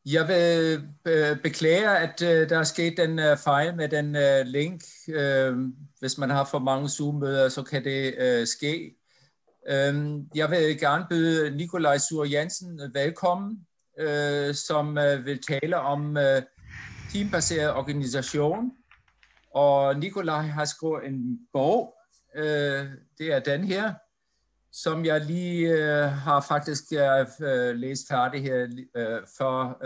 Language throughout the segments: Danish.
Jeg vil beklage, at der er sket den fejl med den link. Hvis man har for mange Zoom-møder, så kan det ske. Jeg vil gerne byde Nikolaj Sur Jensen velkommen, som vil tale om teambaseret organisation. Og Nikolaj har skrevet en bog, det er den her, som jeg lige har faktisk læst færdig her for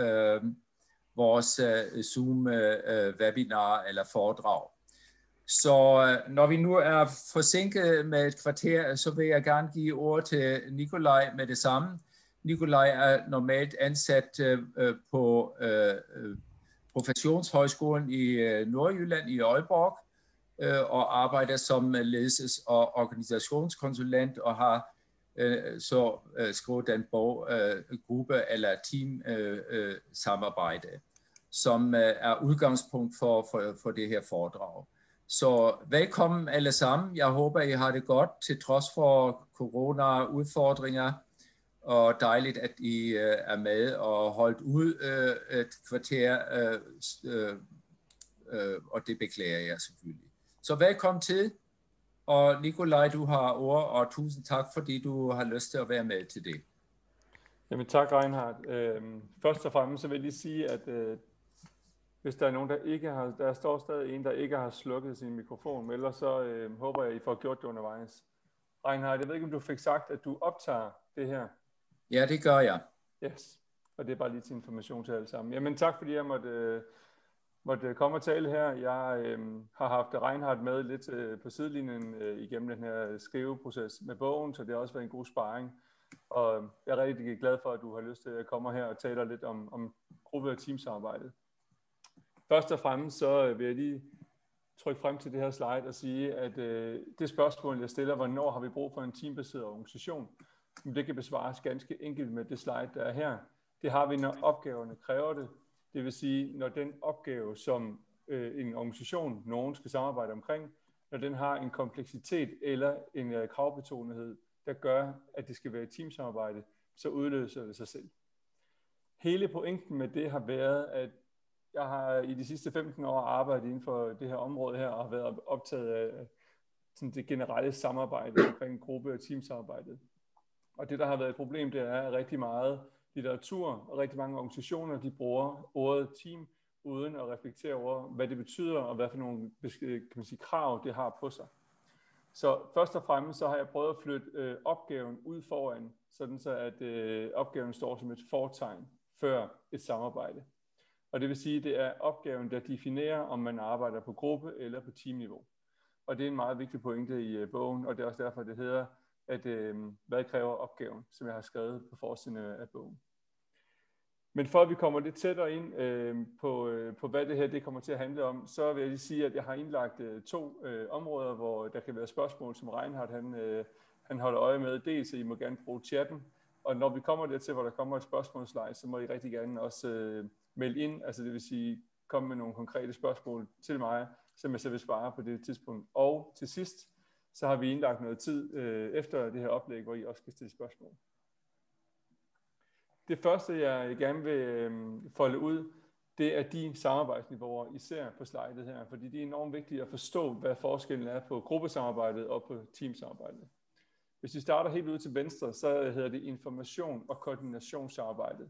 vores Zoom-webinar eller foredrag. Så når vi nu er forsinket med et kvarter, så vil jeg gerne give ord til Nikolaj med det samme. Nikolaj er normalt ansat på Professionshøjskolen i Nordjylland i Aalborg og arbejder som ledelses- og organisationskonsulent og har så skrevet den bog gruppe- eller team-samarbejde, som er udgangspunkt for det her foredrag. Så velkommen alle sammen. Jeg håber, I har det godt til trods for corona-udfordringer, og dejligt, at I er med og holdt ud et kvarter, og det beklager jeg selvfølgelig. Så velkommen til, og Nikolaj, du har ord, og tusind tak, fordi du har lyst til at være med til det. Jamen tak, Reinhard. Først og fremmest så vil jeg lige sige, at hvis der er nogen, der står stadig en, der ikke har slukket sin mikrofon, men ellers så håber jeg, I får gjort det undervejs. Reinhard, jeg ved ikke, om du fik sagt, at du optager det her? Ja, det gør jeg. Yes, og det er bare lige til information til alle sammen. Jamen tak, fordi jeg måtte komme og tale her. Jeg har haft Reinhard med lidt på sidelinjen igennem den her skriveproces med bogen, så det har også været en god sparring. Og jeg er rigtig glad for, at du har lyst til at komme her og tale lidt om gruppe- og teamsamarbejdet. Først og fremmest så vil jeg lige trykke frem til det her slide og sige, at det spørgsmål, jeg stiller, hvornår har vi brug for en teambaseret organisation, det kan besvares ganske enkelt med det slide, der er her. Det har vi, når opgaverne kræver det. Det vil sige, når den opgave, som en organisation, nogen skal samarbejde omkring, når den har en kompleksitet eller en kravbetonethed, der gør, at det skal være et teamsamarbejde, så udløser det sig selv. Hele pointen med det har været, at jeg har i de sidste 15 år arbejdet inden for det her område her, og har været optaget af sådan det generelle samarbejde omkring gruppe- og teamsamarbejdet. Og det, der har været et problem, det er rigtig meget litteratur, og rigtig mange organisationer, de bruger ordet team, uden at reflektere over, hvad det betyder, og hvad for nogle krav det har på sig. Så først og fremmest så har jeg prøvet at flytte opgaven ud foran, sådan så at opgaven står som et fortegn før et samarbejde. Og det vil sige, at det er opgaven, der definerer, om man arbejder på gruppe- eller på teamniveau. Og det er en meget vigtig pointe i bogen, og det er også derfor, det hedder, at hvad kræver opgaven, som jeg har skrevet på forsiden af bogen. Men for at vi kommer lidt tættere ind på hvad det her det kommer til at handle om, så vil jeg lige sige, at jeg har indlagt to områder, hvor der kan være spørgsmål, som Reinhard han holder øje med. Dels, at I må gerne bruge chatten, og når vi kommer dertil, hvor der kommer et spørgsmålsslide, så må I rigtig gerne også melde ind, altså det vil sige, komme med nogle konkrete spørgsmål til mig, som jeg så vil svare på det tidspunkt. Og til sidst, så har vi indlagt noget tid efter det her oplæg, hvor I også kan stille spørgsmål. Det første, jeg gerne vil folde ud, det er de samarbejdsniveauer, I ser på slidet her, fordi det er enormt vigtigt at forstå, hvad forskellen er på gruppesamarbejdet og på teamsamarbejdet. Hvis vi starter helt ud til venstre, så hedder det information- og koordinationssamarbejdet.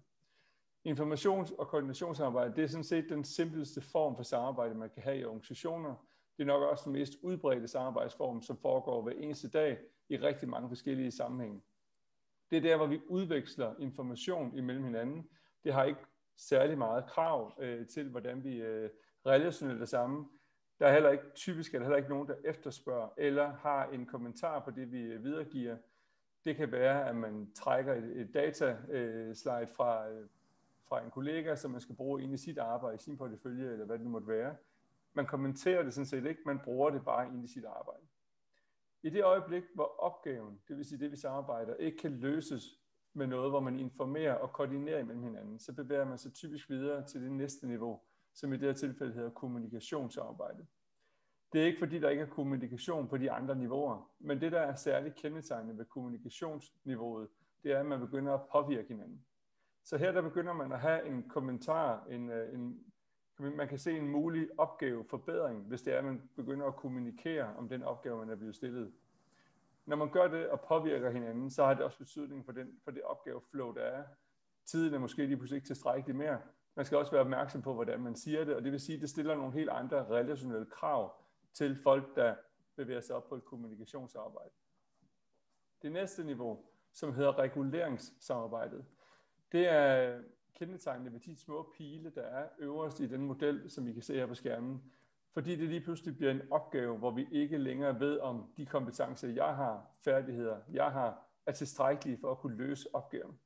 Informations- og koordinationssamarbejde, det er sådan set den simpleste form for samarbejde, man kan have i organisationer. Det er nok også den mest udbredte samarbejdsform, som foregår hver eneste dag i rigtig mange forskellige sammenhænge. Det er der, hvor vi udveksler information imellem hinanden. Det har ikke særlig meget krav til, hvordan vi relationelt er sammen. Der er heller ikke typisk heller ikke nogen, der efterspørger eller har en kommentar på det, vi videregiver. Det kan være, at man trækker et dataslide fra en kollega, som man skal bruge ind i sit arbejde, i sin portefølje, eller hvad det nu måtte være. Man kommenterer det sådan set ikke, man bruger det bare ind i sit arbejde. I det øjeblik, hvor opgaven, det vil sige det, vi samarbejder, ikke kan løses med noget, hvor man informerer og koordinerer mellem hinanden, så bevæger man sig typisk videre til det næste niveau, som i det her tilfælde hedder kommunikationssamarbejde. Det er ikke fordi, der ikke er kommunikation på de andre niveauer, men det, der er særligt kendetegnende ved kommunikationsniveauet, det er, at man begynder at påvirke hinanden. Så her der begynder man at have en kommentar, man kan se en mulig opgaveforbedring, hvis det er, at man begynder at kommunikere om den opgave, man er blevet stillet. Når man gør det og påvirker hinanden, så har det også betydning for det opgaveflow, der er. Tiden er måske lige pludselig ikke tilstrækkeligt mere. Man skal også være opmærksom på, hvordan man siger det, og det vil sige, at det stiller nogle helt andre relationelle krav til folk, der bevæger sig op på et kommunikationsarbejde. Det næste niveau, som hedder reguleringssamarbejdet, det er kendetegnende ved de små pile, der er øverst i den model, som I kan se her på skærmen. Fordi det lige pludselig bliver en opgave, hvor vi ikke længere ved, om de kompetencer, jeg har, færdigheder, jeg har, er tilstrækkelige for at kunne løse opgaven.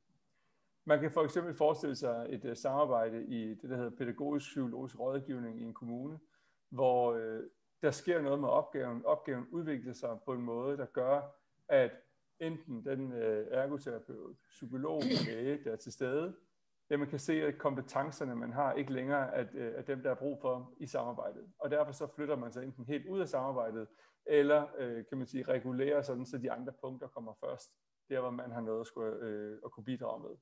Man kan for eksempel forestille sig et samarbejde i det, der hedder pædagogisk-psykologisk rådgivning i en kommune, hvor der sker noget med opgaven. Opgaven udvikler sig på en måde, der gør, at enten den ergoterapeut, psykolog, læge, der er til stede, man kan se, at kompetencerne, man har, ikke længere er dem, der er brug for i samarbejdet. Og derfor så flytter man sig enten helt ud af samarbejdet, eller kan man sige, regulerer sådan, så de andre punkter kommer først, der hvor man har noget at kunne bidrage med.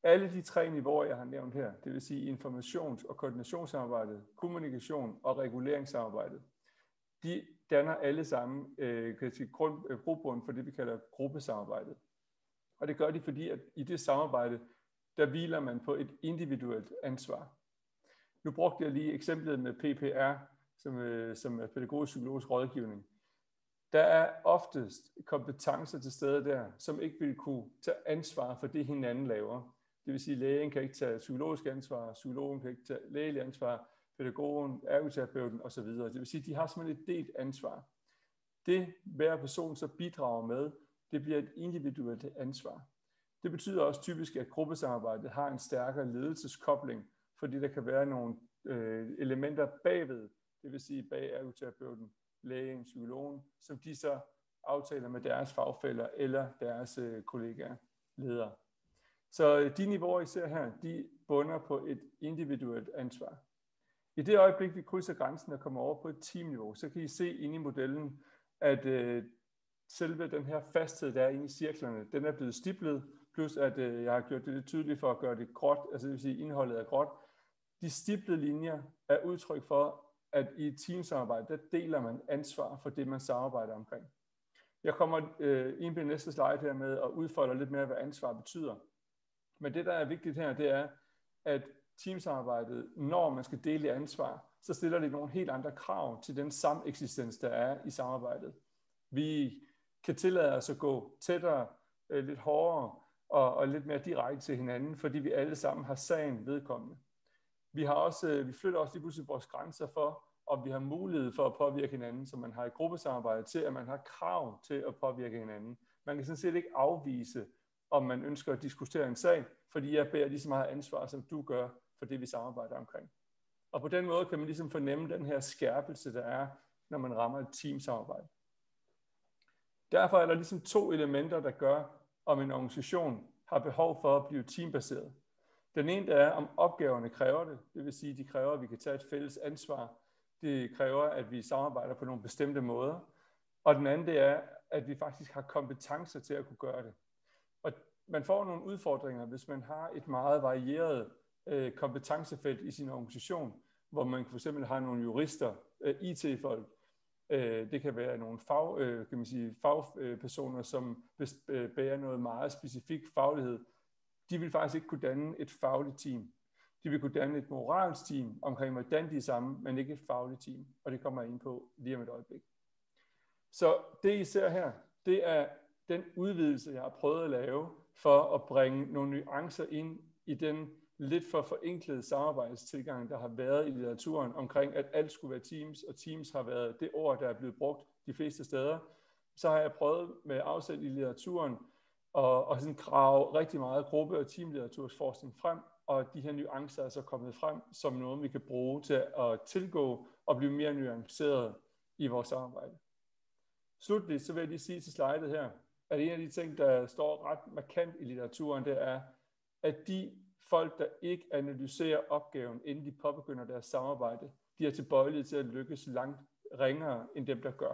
Alle de 3 niveauer, jeg har nævnt her, det vil sige informations- og koordinationssamarbejdet, kommunikation og reguleringssamarbejdet, de danner alle sammen grobund for det, vi kalder gruppesamarbejdet. Og det gør de, fordi at i det samarbejde, der hviler man på et individuelt ansvar. Nu brugte jeg lige eksemplet med PPR, som er pædagogisk-psykologisk rådgivning. Der er oftest kompetencer til stede der, som ikke vil kunne tage ansvar for det, hinanden laver. Det vil sige, at lægen kan ikke tage psykologisk ansvar, psykologen kan ikke tage lægelig ansvar, pædagogen, ergoterapeuten osv. Det vil sige, at de har simpelthen et delt ansvar. Det hver person så bidrager med, det bliver et individuelt ansvar. Det betyder også typisk, at gruppesamarbejdet har en stærkere ledelseskobling, fordi der kan være nogle elementer bagved, det vil sige bag ergoterapeuten, lægen, psykologen, som de så aftaler med deres fagfæller eller deres kollegaer, ledere. Så de niveauer, I ser her, de bunder på et individuelt ansvar. I det øjeblik, vi krydser grænsen og kommer over på et teamniveau, så kan I se inde i modellen, at selve den her fasthed, der er inde i cirklerne, den er blevet stiplet, plus at jeg har gjort det lidt tydeligt for at gøre det gråt, altså det vil sige, indholdet er gråt. De stiplede linjer er udtryk for, at i et teamsamarbejde, der deler man ansvar for det, man samarbejder omkring. Jeg kommer ind på det næste slide her med at udfolde lidt mere, hvad ansvar betyder. Men det, der er vigtigt her, det er, at teamsamarbejdet, når man skal dele ansvar, så stiller det nogle helt andre krav til den sameksistens, der er i samarbejdet. Vi kan tillade os at gå tættere, lidt hårdere og lidt mere direkte til hinanden, fordi vi alle sammen har sagen vedkommende. Vi flytter også lige pludselig vores grænser for, om vi har mulighed for at påvirke hinanden, så man har et gruppesamarbejde til, at man har krav til at påvirke hinanden. Man kan sådan set ikke afvise, om man ønsker at diskutere en sag, fordi jeg bærer lige så meget ansvar, som du gør for det, vi samarbejder omkring. Og på den måde kan man ligesom fornemme den her skærpelse, der er, når man rammer et teamsamarbejde. Derfor er der ligesom 2 elementer, der gør, om en organisation har behov for at blive teambaseret. Den ene er, om opgaverne kræver det. Det vil sige, at de kræver, at vi kan tage et fælles ansvar. Det kræver, at vi samarbejder på nogle bestemte måder. Og den anden det er, at vi faktisk har kompetencer til at kunne gøre det. Og man får nogle udfordringer, hvis man har et meget varieret kompetencefelt i sin organisation, hvor man for eksempel har nogle jurister, IT-folk. Det kan være nogle fagpersoner, som bærer noget meget specifik faglighed. De vil faktisk ikke kunne danne et fagligt team. De vil kunne danne et moralsk team omkring, hvordan de er sammen, men ikke et fagligt team. Og det kommer jeg ind på lige om et øjeblik. Så det, I ser her, det er den udvidelse, jeg har prøvet at lave, for at bringe nogle nuancer ind i den lidt for forenklede samarbejdstilgang, der har været i litteraturen omkring, at alt skulle være teams, og teams har været det ord, der er blevet brugt de fleste steder. Så har jeg prøvet med afsæt i litteraturen og sådan grave rigtig meget gruppe- og teamlitteratursforskning frem, og de her nuancer er så kommet frem som noget, vi kan bruge til at tilgå og blive mere nuanceret i vores samarbejde. Slutligt så vil jeg lige sige til slidet her, at en af de ting, der står ret markant i litteraturen, det er, at de folk, der ikke analyserer opgaven, inden de påbegynder deres samarbejde, de er tilbøjelige til at lykkes langt ringere end dem, der gør.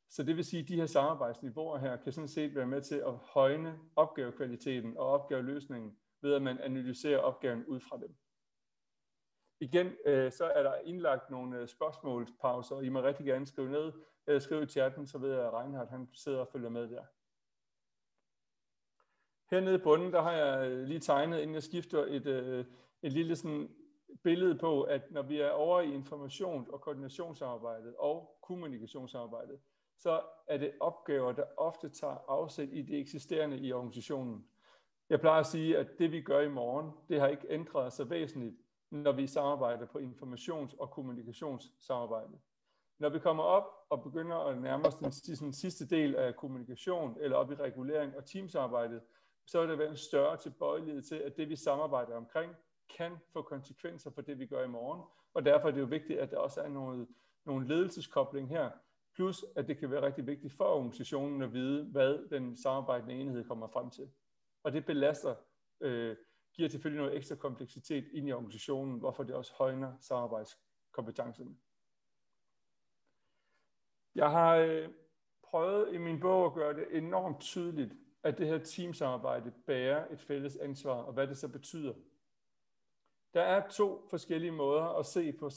Så det vil sige, at de her samarbejdsniveauer her kan sådan set være med til at højne opgavekvaliteten og opgaveløsningen, ved at man analyserer opgaven ud fra dem. Igen, så er der indlagt nogle spørgsmålspauser, og I må rigtig gerne skrive ned, eller skrive i chatten, så ved jeg, at Reinhard han sidder og følger med der. Hernede i bunden, der har jeg lige tegnet, inden jeg skifter, et lille sådan billede på, at når vi er over i informations- og koordinationsarbejdet og kommunikationsarbejdet, så er det opgaver, der ofte tager afsæt i det eksisterende i organisationen. Jeg plejer at sige, at det vi gør i morgen, det har ikke ændret sig væsentligt, når vi samarbejder på informations- og kommunikationssamarbejde. Når vi kommer op og begynder at nærme os den sidste del af kommunikation, eller op i regulering og teamsarbejdet, så er der en større tilbøjelighed til, at det vi samarbejder omkring, kan få konsekvenser for det vi gør i morgen. Og derfor er det jo vigtigt, at der også er nogle ledelseskobling her, plus at det kan være rigtig vigtigt for organisationen at vide, hvad den samarbejdende enhed kommer frem til. Og det belaster, giver selvfølgelig noget ekstra kompleksitet ind i organisationen, hvorfor det også højner samarbejdskompetencerne. Jeg har prøvet i min bog at gøre det enormt tydeligt, at det her teamsamarbejde bærer et fælles ansvar, og hvad det så betyder. Der er 2 forskellige måder at se på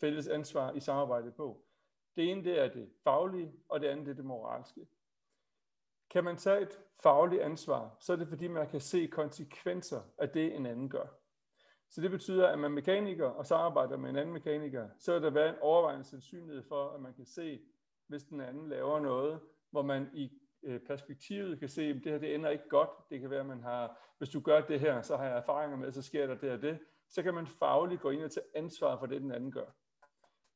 fælles ansvar i samarbejdet på. Det ene det er det faglige, og det andet det er det moralske. Kan man tage et fagligt ansvar, så er det fordi man kan se konsekvenser af det en anden gør. Så det betyder, at man er mekaniker og samarbejder med en anden mekaniker, så vil der være en overvejende sandsynlighed for, at man kan se, hvis den anden laver noget, hvor man i perspektivet kan se, at det her det ender ikke godt. Det kan være, at man har, hvis du gør det her, så har jeg erfaringer med, så sker der det og det. Så kan man fagligt gå ind og tage ansvar for det, den anden gør.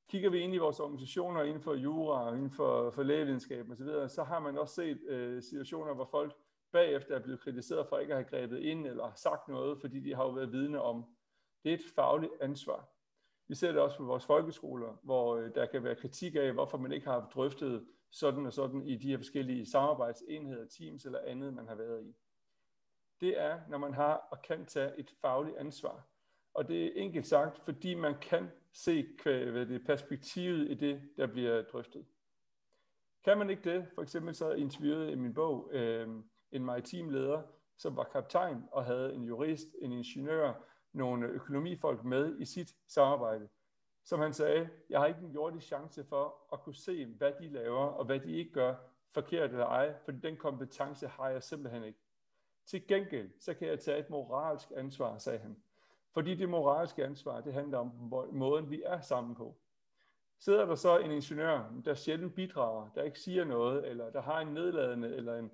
Kigger vi ind i vores organisationer inden for jura og inden for lægevidenskab osv., så har man også set situationer, hvor folk bagefter er blevet kritiseret for ikke at have grebet ind eller sagt noget, fordi de har jo været vidne om. Det er et fagligt ansvar. Vi ser det også på vores folkeskoler, hvor der kan være kritik af, hvorfor man ikke har drøftet sådan og sådan i de her forskellige samarbejdsenheder, teams eller andet, man har været i. Det er, når man har og kan tage et fagligt ansvar. Og det er enkelt sagt, fordi man kan se perspektivet i det, der bliver drøftet. Kan man ikke det, for eksempel så interviewede i min bog en maritim leder, som var kaptajn og havde en jurist, en ingeniør, nogle økonomifolk med i sit samarbejde. Som han sagde, jeg har ikke en jordisk chance for at kunne se, hvad de laver og hvad de ikke gør, forkert eller ej, for den kompetence har jeg simpelthen ikke. Til gengæld, så kan jeg tage et moralsk ansvar, sagde han. Fordi det moralske ansvar, det handler om måden, vi er sammen på. Sidder der så en ingeniør, der sjældent bidrager, der ikke siger noget, eller der har en nedladende eller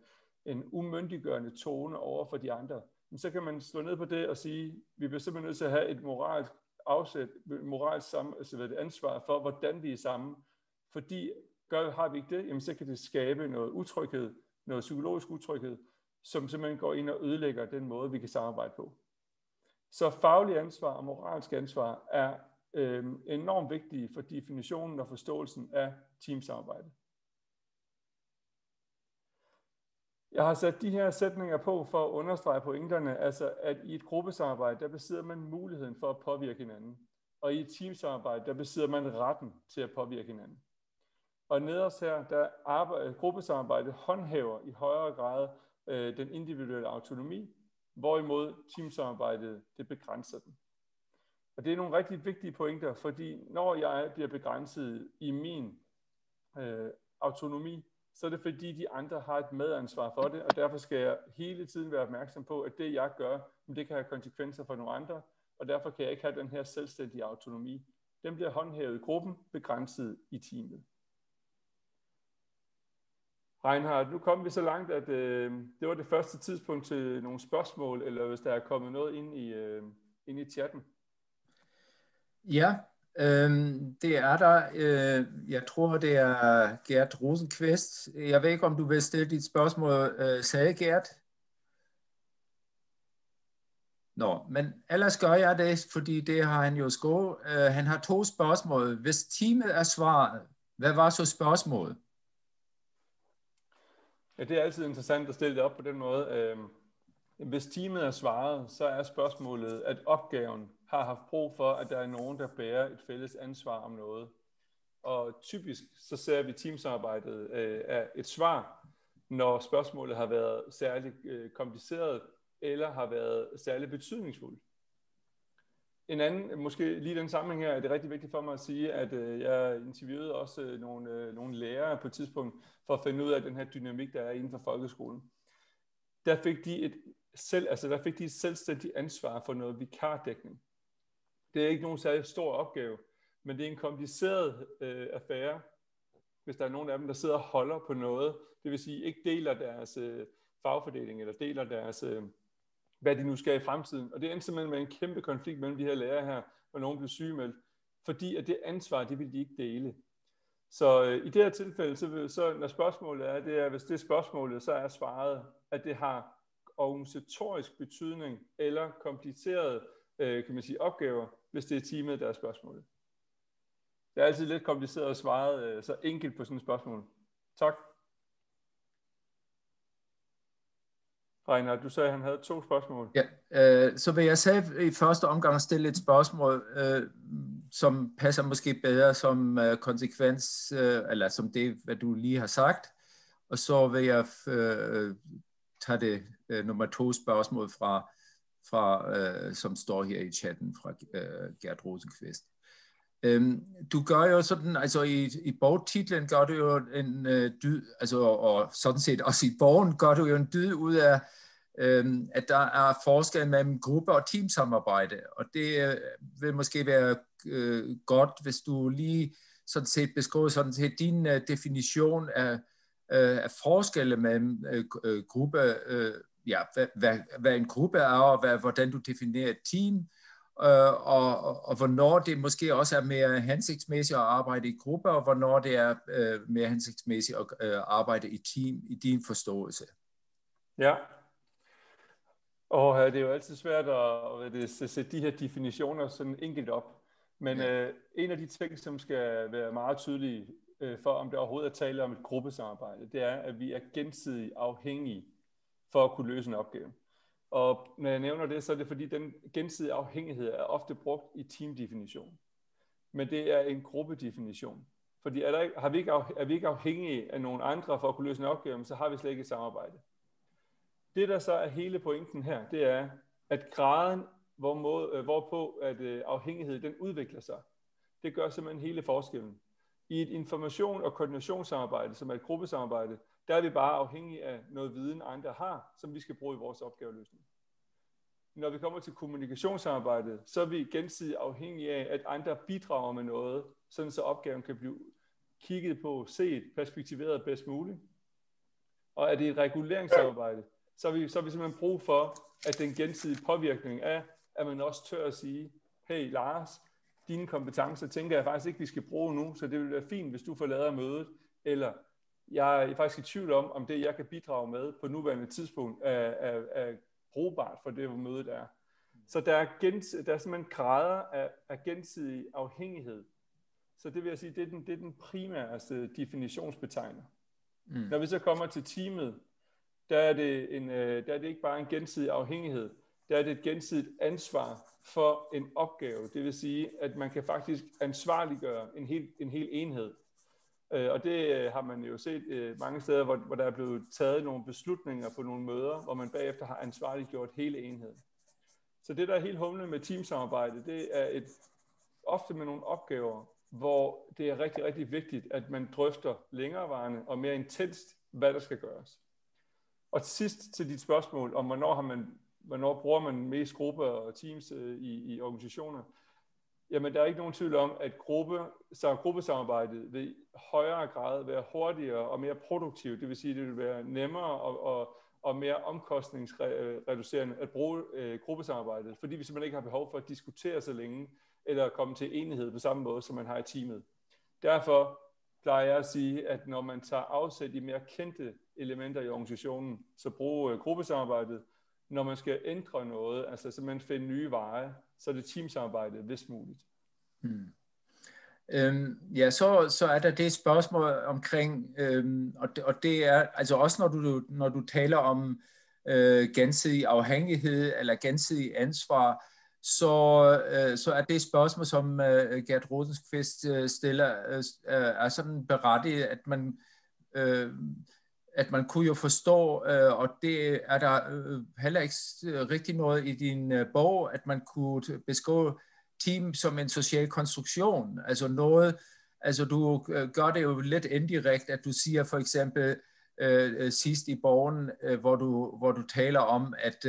en umyndiggørende tone over for de andre, så kan man slå ned på det og sige, vi bliver simpelthen nødt til at have et moralsk ansvar for, hvordan vi er sammen. Fordi har vi ikke det, jamen så kan det skabe noget utryghed, noget psykologisk utryghed, som simpelthen går ind og ødelægger den måde, vi kan samarbejde på. Så faglig ansvar og moralsk ansvar er enormt vigtige for definitionen og forståelsen af teamsamarbejde. Jeg har sat de her sætninger på for at understrege pointerne, altså at i et gruppesamarbejde, der besidder man muligheden for at påvirke hinanden. Og i et teamsamarbejde, der besidder man retten til at påvirke hinanden. Og nederst her, der gruppesamarbejdet håndhæver i højere grad den individuelle autonomi, hvorimod teamsamarbejdet, det begrænser den. Og det er nogle rigtig vigtige pointer, fordi når jeg bliver begrænset i min autonomi, så er det fordi de andre har et medansvar for det, og derfor skal jeg hele tiden være opmærksom på, at det jeg gør, det kan have konsekvenser for nogle andre, og derfor kan jeg ikke have den her selvstændige autonomi. Den bliver håndhævet i gruppen, begrænset i teamet. Reinhard, nu kom vi så langt, at det var det første tidspunkt til nogle spørgsmål, eller hvis der er kommet noget ind i chatten. Ja, det er der. Jeg tror, det er Gert Rosenqvist. Jeg ved ikke, om du vil stille dit spørgsmål, sagde Gert? Nå, men ellers gør jeg det, fordi det har han jo skrevet. Han har 2 spørgsmål. Hvis teamet er svaret, hvad var så spørgsmålet? Ja, det er altid interessant at stille det op på den måde. Hvis teamet er svaret, så er spørgsmålet, at opgaven har haft brug for, at der er nogen, der bærer et fælles ansvar om noget. Og typisk så ser vi teamsamarbejdet af et svar, når spørgsmålet har været særligt kompliceret, eller har været særlig betydningsfuld. En anden, måske lige den sammenhæng her, er det rigtig vigtigt for mig at sige, at jeg interviewede også nogle lærere på et tidspunkt, for at finde ud af den her dynamik, der er inden for folkeskolen. Der fik de et selvstændigt ansvar for noget vikardækning. Det er ikke nogen særlig stor opgave, men det er en kompliceret affære, hvis der er nogen af dem, der sidder og holder på noget, det vil sige ikke deler deres fagfordeling, eller deler deres, hvad de nu skal i fremtiden. Og det endte simpelthen med en kæmpe konflikt mellem de her lærere her, hvor nogen blev sygemeldt, fordi at det ansvar, det ville de ikke dele. Så i det her tilfælde, så når spørgsmålet er, det er, hvis det er spørgsmålet, så er svaret, at det har organisatorisk betydning, eller komplicerede, kan man sige, opgaver, hvis det er teamet, der er spørgsmålet. Det er altid lidt kompliceret at svare så enkelt på sådan et spørgsmål. Tak. Reinhard, du sagde, at han havde 2 spørgsmål. Ja, så vil jeg sige i første omgang stille et spørgsmål, som passer måske bedre som konsekvens, eller som det, hvad du lige har sagt. Og så vil jeg tage det nummer 2 spørgsmål fra som står her i chatten fra Gert Rosenqvist. Du gør jo sådan, altså i bogtitlen gør du jo en dyd, altså og sådan set også i bogen gør du jo en dyd ud af, at der er forskel mellem gruppe- og teamsamarbejde, og det vil måske være godt, hvis du lige sådan set beskriver sådan set din definition af forskelle mellem gruppe, ja, hvad en gruppe er, og hvordan du definerer et team, og hvornår det måske også er mere hensigtsmæssigt at arbejde i gruppe, og hvornår det er mere hensigtsmæssigt at arbejde i team, i din forståelse. Ja, og det er jo altid svært at sætte de her definitioner sådan enkelt op. Men en af de ting, som skal være meget tydelige for, om det overhovedet er tale om et gruppesamarbejde, det er, at vi er gensidigt afhængige for at kunne løse en opgave. Og når jeg nævner det, så er det fordi, den gensidige afhængighed er ofte brugt i teamdefinition. Men det er en gruppedefinition. Fordi er vi ikke afhængige af nogen andre for at kunne løse en opgave, så har vi slet ikke et samarbejde. Det, der så er hele pointen her, det er, at graden, hvorpå at afhængighed den udvikler sig, det gør simpelthen hele forskellen. I et information- og koordinationssamarbejde, som er et gruppesamarbejde, der er vi bare afhængige af noget viden, andre har, som vi skal bruge i vores opgaveløsning. Når vi kommer til kommunikationssamarbejdet, så er vi gensidigt afhængige af, at andre bidrager med noget, sådan så opgaven kan blive kigget på, set, perspektiveret bedst muligt. Og er det et reguleringssamarbejde, så er vi simpelthen brug for, at den gensidige påvirkning er, at man også tør at sige, hey Lars, dine kompetencer tænker jeg faktisk ikke, vi skal bruge nu, så det vil være fint, hvis du forlader mødet, eller jeg er faktisk i tvivl om det, jeg kan bidrage med på nuværende tidspunkt, er brugbart for det, hvor mødet er. Så der er simpelthen grader af gensidig afhængighed. Så det vil jeg sige, det er den primærste definitionsbetegner. Når vi så kommer til teamet, der er det ikke bare en gensidig afhængighed, der er det et gensidigt ansvar for en opgave. Det vil sige, at man kan faktisk ansvarliggøre en hel enhed. Og det har man jo set mange steder, hvor der er blevet taget nogle beslutninger på nogle møder, hvor man bagefter har ansvarliggjort hele enheden. Så det, der er helt humlende med teamsamarbejde, det er ofte med nogle opgaver, hvor det er rigtig, rigtig vigtigt, at man drøfter længerevarende og mere intenst, hvad der skal gøres. Og til sidst til dit spørgsmål om, hvornår bruger man mest grupper og teams i organisationer, jamen der er ikke nogen tvivl om, at gruppesamarbejdet vil i højere grad være hurtigere og mere produktivt. Det vil sige, at det vil være nemmere og mere omkostningsreducerende at bruge gruppesamarbejdet, fordi vi simpelthen ikke har behov for at diskutere så længe, eller komme til enighed på samme måde, som man har i teamet. Derfor plejer jeg at sige, at når man tager afsæt i mere kendte elementer i organisationen, så bruge gruppesamarbejdet. Når man skal ændre noget, altså simpelthen finde nye veje, så er det teamsamarbejde, hvis muligt. Ja, så er der det spørgsmål omkring, og det er altså også når du taler om gensidig afhængighed eller gensidig ansvar, så er det spørgsmål, som Gert Rosenqvist stiller, er sådan berettiget, at man at man kunne jo forstå, og det er der heller ikke rigtig noget i din bog, at man kunne beskrive team som en social konstruktion. Altså noget, altså du gør det jo lidt indirekte, at du siger for eksempel sidst i bogen, hvor du taler om, at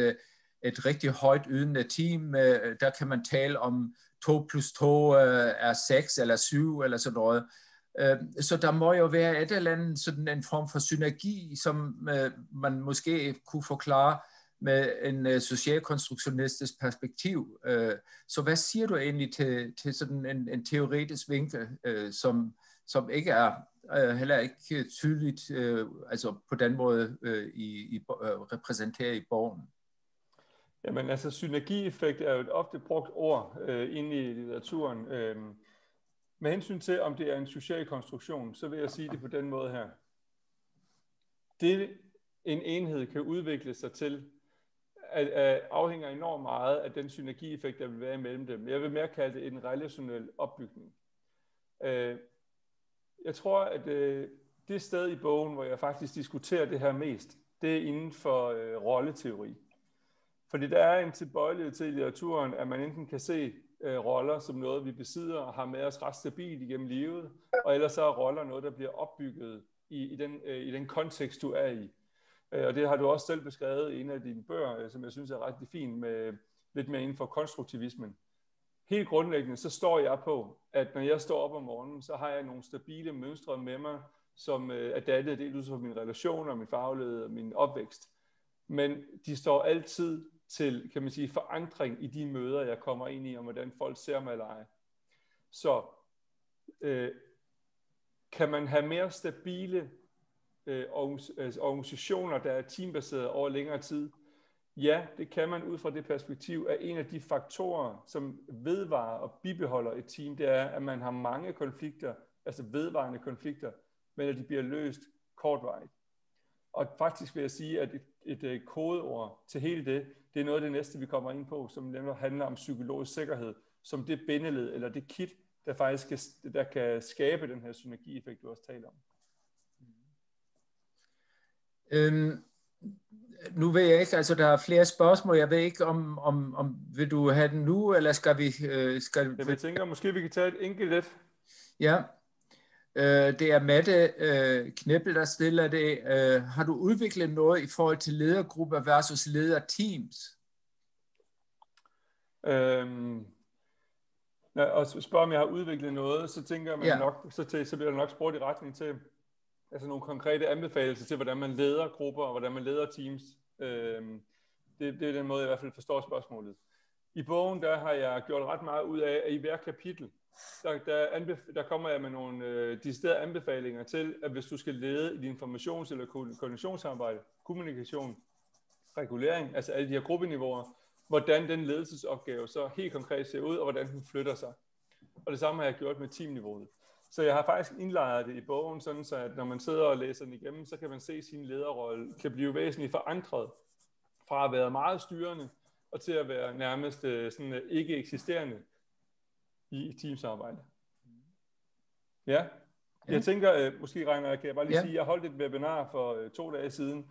et rigtig højt ydende team, der kan man tale om 2 + 2 er 6 eller 7 eller sådan noget. Så der må jo være et eller andet, sådan en form for synergi, som man måske kunne forklare med en socialkonstruktionistisk perspektiv. Så hvad siger du egentlig til sådan en teoretisk vinkel, som ikke er heller ikke tydeligt altså på den måde repræsenteret i bogen? Jamen altså, synergieffekt er jo et ofte brugt ord inde i litteraturen. Med hensyn til, om det er en social konstruktion, så vil jeg sige det på den måde her. Det, en enhed kan udvikle sig til, afhænger enormt meget af den synergieffekt, der vil være imellem dem. Jeg vil mere kalde det en relationel opbygning. Jeg tror, at det sted i bogen, hvor jeg faktisk diskuterer det her mest, det er inden for rolleteori. Fordi der er en tilbøjelighed til i litteraturen, at man enten kan se roller som noget, vi besidder og har med os ret stabilt igennem livet, og ellers så er roller noget, der bliver opbygget i den kontekst, du er i. Og det har du også selv beskrevet i en af dine bøger, som jeg synes er ret fint, med lidt mere inden for konstruktivismen. Helt grundlæggende, så står jeg på, at når jeg står op om morgenen, så har jeg nogle stabile mønstre med mig, som er dannet dels ud fra mine relationer, min faglighed og min opvækst. Men de står altid til, kan man sige, forandring i de møder, jeg kommer ind i, om hvordan folk ser mig eller ej. Så kan man have mere stabile organisationer, der er teambaseret over længere tid? Ja, det kan man ud fra det perspektiv, at en af de faktorer, som vedvarer og bibeholder et team, det er, at man har mange konflikter, altså vedvarende konflikter, men at de bliver løst kortvarigt. Og faktisk vil jeg sige, at et kodeord til hele det er noget af det næste, vi kommer ind på, som handler om psykologisk sikkerhed, som det bindeled eller det kit, der faktisk der kan skabe den her synergieffekt, du også taler om. Nu ved jeg ikke, altså der er flere spørgsmål, jeg ved ikke om vil du have den nu, eller skal vi... Jeg tænker, måske vi kan tage et enkelt lidt. Ja, det er Mette Knippel, der stiller det. Har du udviklet noget i forhold til ledergrupper versus lederteams? Og spørger om jeg har udviklet noget, så tænker man nok, så bliver der nok spurgt i retning til altså nogle konkrete anbefalinger til, hvordan man leder grupper og hvordan man leder teams. Det er den måde, jeg i hvert fald forstår spørgsmålet. I bogen, der har jeg gjort ret meget ud af, at i hver kapitel, der kommer jeg med nogle deciderede anbefalinger til, at hvis du skal lede i din informations- eller koordinationsarbejde, kommunikation, regulering, altså alle de her gruppeniveauer, hvordan den ledelsesopgave så helt konkret ser ud, og hvordan den flytter sig. Og det samme har jeg gjort med teamniveauet. Så jeg har faktisk indlejret det i bogen, sådan så at når man sidder og læser den igennem, så kan man se, at sin lederrolle kan blive væsentligt forandret fra at være meget styrende og til at være nærmest sådan ikke eksisterende i teamsarbejde. Ja, jeg tænker, måske Reiner, kan jeg bare lige sige, jeg holdt et webinar for 2 dage siden,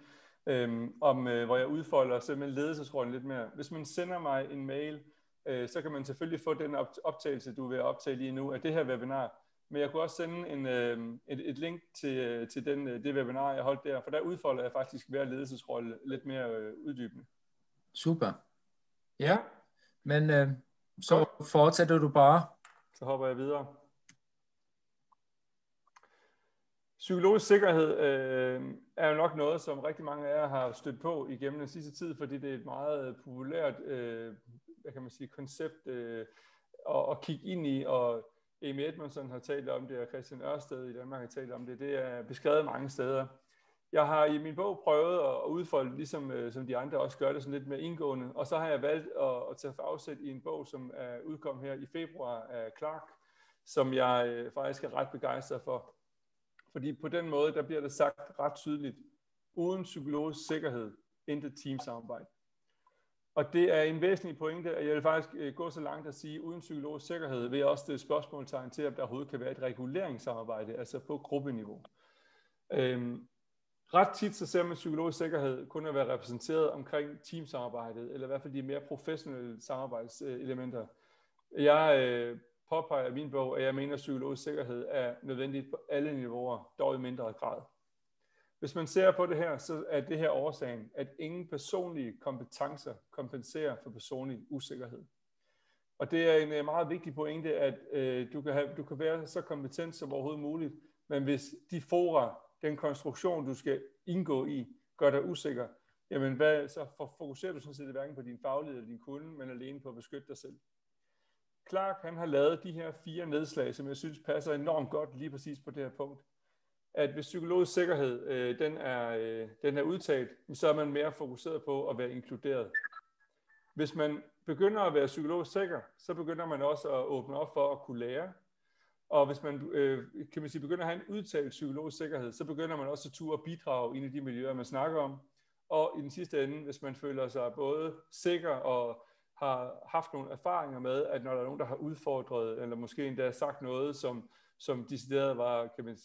hvor jeg udfolder simpelthen ledelsesrollen lidt mere. Hvis man sender mig en mail, så kan man selvfølgelig få den optagelse, du vil optage lige nu af det her webinar. Men jeg kunne også sende et link til det webinar, jeg holdt der, for der udfolder jeg faktisk hver ledelsesrolle lidt mere uddybende. Super. Ja, men så fortsætter du bare. Så hopper jeg videre. Psykologisk sikkerhed er jo nok noget, som rigtig mange af jer har stødt på igennem den sidste tid, fordi det er et meget populært hvad kan man sige, koncept at kigge ind i, og Amy Edmondson har talt om det, og Christian Ørsted i Danmark har talt om det. Det er beskrevet mange steder. Jeg har i min bog prøvet at udfolde, ligesom som de andre også gør det, sådan lidt mere indgående, og så har jeg valgt at tage afsæt i en bog, som er udkommet her i februar af Clark, som jeg faktisk er ret begejstret for. Fordi på den måde, der bliver det sagt ret tydeligt, uden psykologisk sikkerhed, intet teamsamarbejde. Og det er en væsentlig pointe, at jeg vil faktisk gå så langt at sige, uden psykologisk sikkerhed vil jeg også stille spørgsmålstegn til, at der overhovedet kan være et reguleringssamarbejde, altså på gruppeniveau. Ret tit så ser man psykologisk sikkerhed kun at være repræsenteret omkring teamsamarbejdet, eller i hvert fald de mere professionelle samarbejdselementer. Jeg påpeger i min bog, at jeg mener, at psykologisk sikkerhed er nødvendigt på alle niveauer, dog i mindre grad. Hvis man ser på det her, så er det her årsagen, at ingen personlige kompetencer kompenserer for personlig usikkerhed. Og det er en meget vigtig pointe, at du kan være så kompetent som overhovedet muligt, men hvis de fora, den konstruktion, du skal indgå i, gør dig usikker, jamen så fokuserer du sådan set hverken på din faglighed eller din kunde, men alene på at beskytte dig selv. Clark, han har lavet de her 4 nedslag, som jeg synes passer enormt godt lige præcis på det her punkt. At hvis psykologisk sikkerhed den er udtalt, så er man mere fokuseret på at være inkluderet. Hvis man begynder at være psykologisk sikker, så begynder man også at åbne op for at kunne lære. Og hvis man, kan man sige, begynder at have en udtalt psykologisk sikkerhed, så begynder man også at turde at bidrage ind i de miljøer, man snakker om. Og i den sidste ende, hvis man føler sig både sikker og har haft nogle erfaringer med, at når der er nogen, der har udfordret, eller måske endda sagt noget, som decideret var, kan man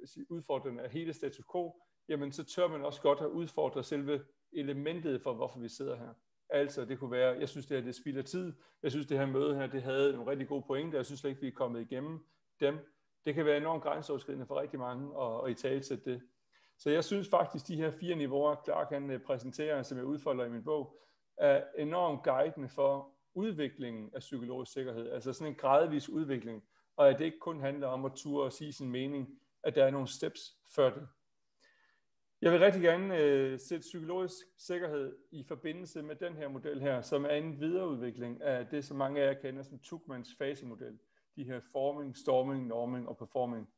sige, udfordrende af hele status quo, jamen så tør man også godt at udfordre selve elementet for, hvorfor vi sidder her. Altså, det kunne være, jeg synes, det her det spilder tid. Jeg synes, det her møde her, det havde nogle rigtig gode pointer. Jeg synes slet ikke, vi er kommet igennem dem. Det kan være enormt grænseoverskridende for rigtig mange at italesætte det. Så jeg synes faktisk, de her 4 niveauer, Clark kan præsentere, som jeg udfolder i min bog, er enormt guidende for udviklingen af psykologisk sikkerhed. Altså sådan en gradvis udvikling, og at det ikke kun handler om at ture og sige sin mening, at der er nogle steps før det. Jeg vil rigtig gerne sætte psykologisk sikkerhed i forbindelse med den her model her, som er en videreudvikling af det, som mange af jer kender som Tuchmans fasemodel. De her forming, storming, norming og performing.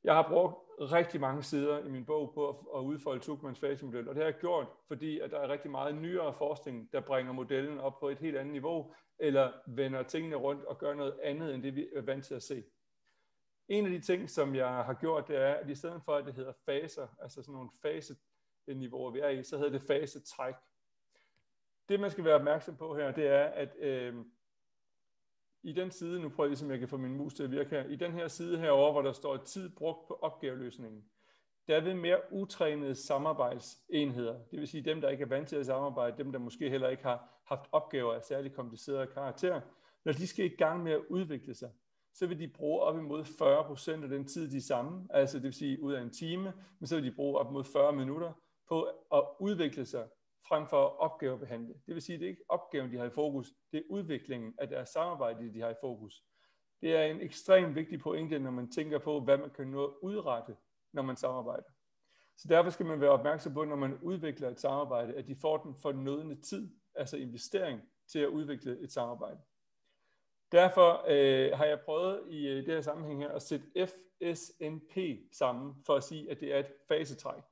Jeg har brugt rigtig mange sider i min bog på at udfolde Tuchmans fasemodel, og det har jeg gjort, fordi at der er rigtig meget nyere forskning, der bringer modellen op på et helt andet niveau, eller vender tingene rundt og gør noget andet, end det vi er vant til at se. En af de ting, som jeg har gjort, det er, at i stedet for, at det hedder faser, altså sådan nogle faseniveauer, vi er i, så hedder det fasetræk. Det, man skal være opmærksom på her, det er, at i den side, nu prøver jeg ligesom, jeg kan få min mus til at virke her, i den her side herovre, hvor der står tid brugt på opgaveløsningen, der vil mere utrænede samarbejdsenheder, det vil sige dem, der ikke er vant til at samarbejde, dem, der måske heller ikke har haft opgaver af særlig komplicerede karakter, når de skal i gang med at udvikle sig, så vil de bruge op imod 40% af den tid, de er sammen, altså det vil sige ud af en time, men så vil de bruge op mod 40 minutter på at udvikle sig frem for at opgavebehandle. Det vil sige, at det er ikke opgaven, de har i fokus, det er udviklingen af deres samarbejde, de har i fokus. Det er en ekstremt vigtig pointe, når man tænker på, hvad man kan nå at udrette, når man samarbejder. Så derfor skal man være opmærksom på, når man udvikler et samarbejde, at de får den fornødne tid, altså investering til at udvikle et samarbejde. Derfor har jeg prøvet i det her sammenhæng her at sætte FSNP sammen for at sige, at det er et fasetræk.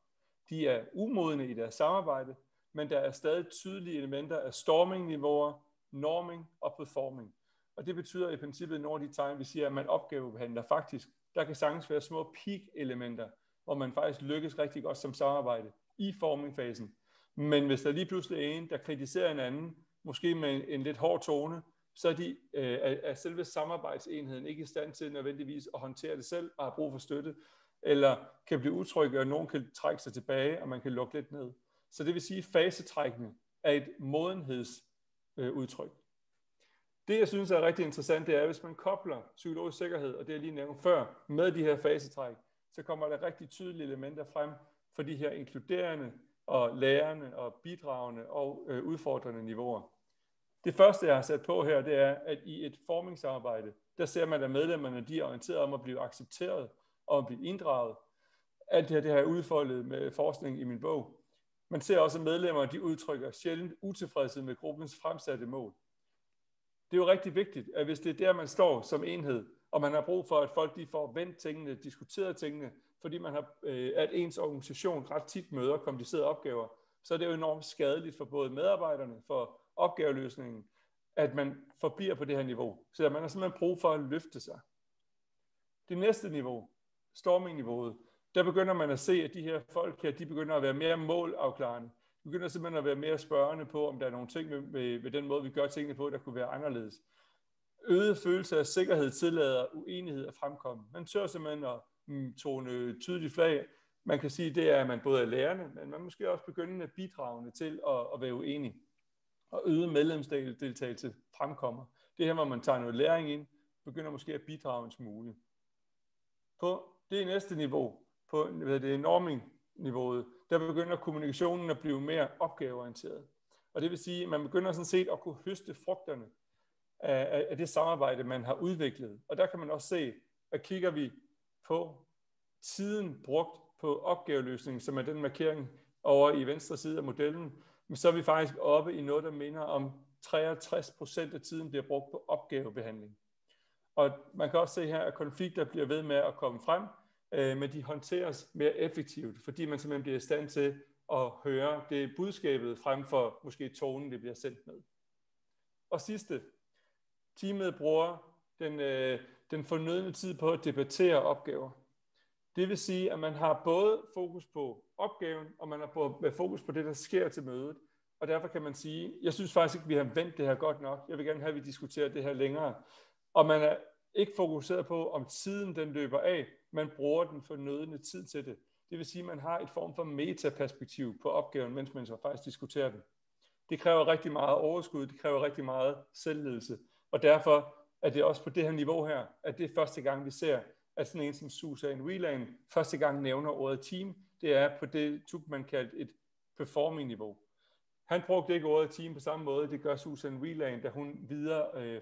De er umodne i deres samarbejde, men der er stadig tydelige elementer af storming-niveauer, norming og performing. Og det betyder i princippet, når de tegn, vi siger, at man opgavebehandler faktisk, der kan sagtens være små peak-elementer, hvor man faktisk lykkes rigtig godt som samarbejde i forming-fasen. Men hvis der lige pludselig er en, der kritiserer en anden, måske med en lidt hård tone, så er selve samarbejdsenheden ikke i stand til nødvendigvis at håndtere det selv og har brug for støtte, eller kan blive utrygge, og nogen kan trække sig tilbage, og man kan lukke lidt ned. Så det vil sige, at fasetrækkene er et modenhedsudtryk. Det, jeg synes er rigtig interessant, det er, at hvis man kobler psykologisk sikkerhed, og det jeg lige nævnte før, med de her fasetræk, så kommer der rigtig tydelige elementer frem for de her inkluderende og lærende og bidragende og udfordrende niveauer. Det første, jeg har sat på her, det er, at i et formingsarbejde, der ser man, at medlemmerne de er orienteret om at blive accepteret og at blive inddraget. Alt det her har jeg udfoldet med forskning i min bog. Man ser også, at medlemmer de udtrykker sjældent utilfredshed med gruppens fremsatte mål. Det er jo rigtig vigtigt, at hvis det er der, man står som enhed, og man har brug for, at folk de får vendt tingene, diskuteret tingene, fordi man har, at ens organisation ret tit møder komplicerede opgaver, så er det jo enormt skadeligt for både medarbejderne, for opgaveløsningen, at man forbliver på det her niveau. Så man har simpelthen brug for at løfte sig. Det næste niveau, storming-niveauet, der begynder man at se, at de her folk her, de begynder at være mere målafklarende. De begynder simpelthen at være mere spørgende på, om der er nogle ting ved den måde, vi gør tingene på, der kunne være anderledes. Øget følelse af sikkerhed tillader uenighed at fremkomme. Man tør simpelthen at tone tydeligt flag. Man kan sige, det er, at man både er lærende, men man måske også begyndende bidragende til at være uenig. Og øget medlemsdeltagelse fremkommer. Det her, hvor man tager noget læring ind, begynder måske at bidrage en smule. På det næste niveau, på det norming-niveauet, der begynder kommunikationen at blive mere opgaveorienteret. Og det vil sige, at man begynder sådan set at kunne høste frugterne af det samarbejde, man har udviklet. Og der kan man også se, at kigger vi på tiden brugt på opgaveløsning, som er den markering over i venstre side af modellen, så er vi faktisk oppe i noget, der minder om 63% af tiden bliver brugt på opgavebehandling. Og man kan også se her, at konflikter bliver ved med at komme frem, men de håndteres mere effektivt, fordi man simpelthen bliver i stand til at høre det budskabet frem for måske tonen, det bliver sendt med. Og sidste, teamet bruger den fornødne tid på at debattere opgaver. Det vil sige, at man har både fokus på opgaven, og man har fokus på det, der sker til mødet. Og derfor kan man sige, jeg synes faktisk ikke, vi har vendt det her godt nok. Jeg vil gerne have, at vi diskuterer det her længere. Og man er ikke fokuseret på, om tiden den løber af. Man bruger den fornødne tid til det. Det vil sige, at man har et form for metaperspektiv på opgaven, mens man så faktisk diskuterer den. Det kræver rigtig meget overskud, det kræver rigtig meget selvledelse. Og derfor er det også på det her niveau her, at det er første gang, vi ser, at sådan en som Susan Whelan første gang nævner ordet team. Det er på det, man kaldte et performing-niveau. Han brugte ikke ordet team på samme måde, det gør Susan Whelan, da hun videre